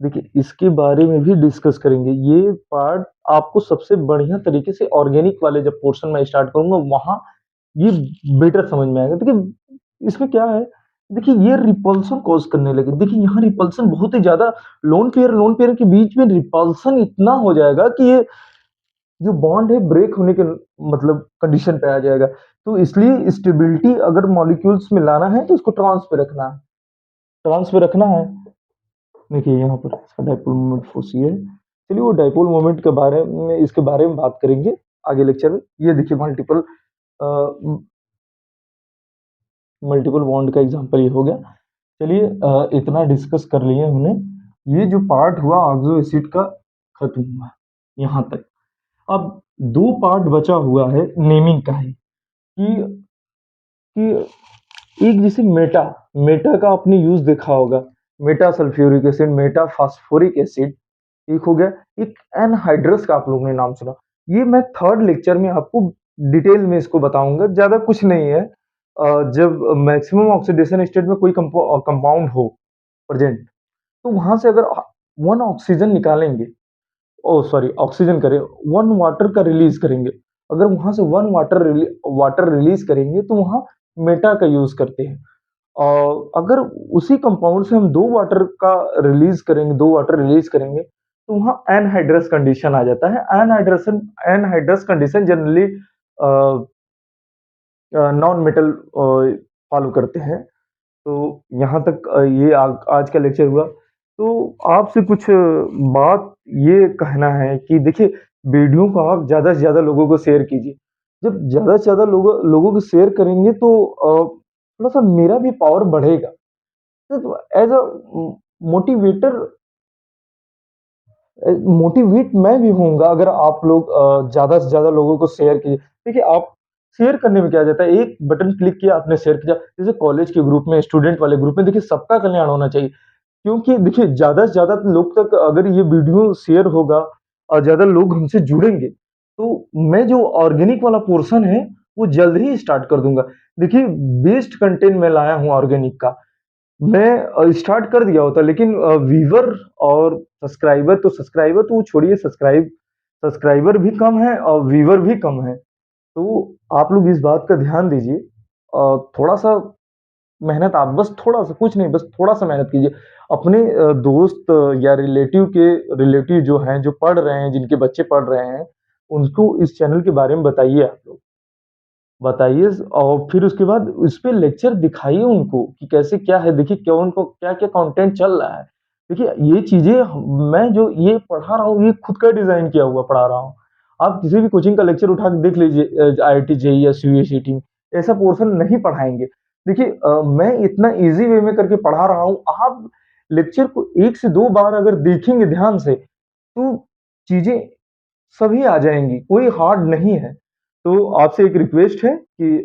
देखिए इसके बारे में भी डिस्कस करेंगे, ये पार्ट आपको सबसे बढ़िया तरीके से ऑर्गेनिक वाले जब पोर्शन में स्टार्ट करूंगा वहां ये बेटर समझ में आएगा। देखिए इसमें क्या है, देखिए ये रिपल्सन कॉज करने लगे। देखिए यहाँ रिपल्सन बहुत ही ज्यादा, लोन पेयर के बीच में रिपल्सन इतना हो जाएगा कि ये जो बॉन्ड है ब्रेक होने के मतलब कंडीशन पे आ जाएगा। तो इसलिए स्टेबिलिटी अगर मॉलिक्यूल्स में लाना है तो इसको ट्रांस पे रखना है, ट्रांस पे रखना है। देखिए यहाँ पर इसका डाइपोल मोमेंट फोर्स ये है। चलिए वो डाइपोल मोमेंट के बारे में, इसके बारे में बात करेंगे आगे लेक्चर में। ये देखिए मल्टीपल बॉन्ड का एग्जांपल ये हो गया। चलिए इतना डिस्कस कर लिए हमने, ये जो पार्ट हुआ ऑक्सो एसिड का खत्म हुआ यहाँ तक। अब दो पार्ट बचा हुआ है नेमिंग का ही, कि एक जैसे मेटा, मेटा का आपने यूज देखा होगा, Meta sulphuric acid, Meta phosphoric acid, एक हो गया। एक एनहाइड्रस का आप लोगों ने नाम सुना, ये मैं थर्ड लेक्चर में आपको डिटेल में इसको बताऊंगा, ज्यादा कुछ नहीं है। जब मैक्सिमम ऑक्सीडेशन स्टेट में कोई कंपाउंड हो प्रेजेंट, तो वहां से अगर 1 ऑक्सीजन निकालेंगे, ओ सॉरी ऑक्सीजन करें, 1 वाटर का रिलीज करेंगे, अगर वहां से 1 वाटर रिलीज करेंगे तो वहां मेटा का यूज करते हैं। और अगर उसी कंपाउंड से हम 2 वाटर का रिलीज करेंगे, 2 वाटर रिलीज करेंगे, तो वहां एनहाइड्रस कंडीशन आ जाता है। Anhydrous condition generally non metal follow करते हैं। तो यहाँ तक ये आज का लेक्चर हुआ। तो आपसे कुछ बात ये कहना है कि देखिए वीडियो को आप ज़्यादा से ज़्यादा लोगों को शेयर कीजिए। जब ज़्यादा से ज़्यादा लोगों को शेयर करेंगे तो थोड़ा सा मेरा भी पावर बढ़ेगा। तो एज अ मोटिवेटर मोटिवेट मैं भी होऊँगा अगर आप लोग ज़्यादा से ज़्यादा लोगों को शेयर कीजिए। देखिए आप शेयर करने में क्या जाता है, एक बटन क्लिक किया आपने शेयर किया, जैसे कॉलेज के ग्रुप में, स्टूडेंट वाले ग्रुप में देखिए सबका कल्याण होना चाहिए। क्योंकि देखिए ज़्यादा से ज़्यादा लोग तक अगर ये वीडियो शेयर होगा और ज़्यादा लोग हमसे जुड़ेंगे, तो मैं जो ऑर्गेनिक वाला पोर्शन है, वो जल्द ही स्टार्ट कर दूँगा। देखिए बेस्ट कंटेंट मैं लाया हूँ ऑर्गेनिक का। मैं स्टार्ट कर दिया होता लेकिन व्यूअर और सब्सक्राइबर तो छोड़िए सब्सक्राइबर भी कम है और व्यूअर भी कम है। तो आप लोग इस बात का ध्यान दीजिए थोड़ा-सा मेहनत आप बस थोड़ा-सा कुछ नहीं बस थोड़ा-सा मेहनत कीजिए। अपने दोस्त या रिलेटिव जो हैं, जो पढ़ रहे हैं, जिनके बच्चे पढ़ रहे हैं, उनको इस चैनल के बारे में बताइए आप लोग। बताइए और फिर उसके बाद उसपे लेक्चर दिखाइए उनको कि कैसे क्या है, देखिए क्या उनको क्या-क्या कंटेंट चल रहा है। देखिए ये चीज़ें मैं जो ये पढ़ा रहा हूँ, ये खुद का डिज़ाइन किया हुआ पढ़ा रहा हूँ। आप किसी भी कोचिंग का लेक्चर उठा के देख लीजिए आईआईटी, जेईई या सीयूईईटी ऐसा पोर्शन नहीं पढ़ाएँगे। देखिए मैं इतना ईज़ी वे में करके पढ़ा रहा हूँ, आप लेक्चर को 1 से 2 बार अगर देखेंगे ध्यान से, तो चीज़ें सभी आ जाएँगी, कोई हार्ड नहीं है। तो आपसे एक रिक्वेस्ट है कि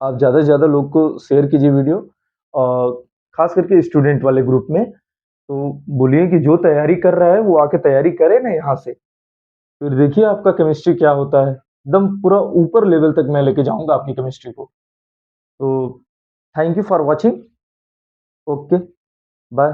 आप ज़्यादा से ज़्यादा लोग को शेयर कीजिए वीडियो ख़ास करके स्टूडेंट वाले ग्रुप में। तो बोलिए कि जो तैयारी कर रहा है, वो आके तैयारी करे ना यहाँ से। फिर देखिए आपका केमिस्ट्री क्या होता है। एकदम पूरा ऊपर लेवल तक मैं लेके जाऊँगा आपकी केमिस्ट्री को। तो thank you for watching. Okay, bye.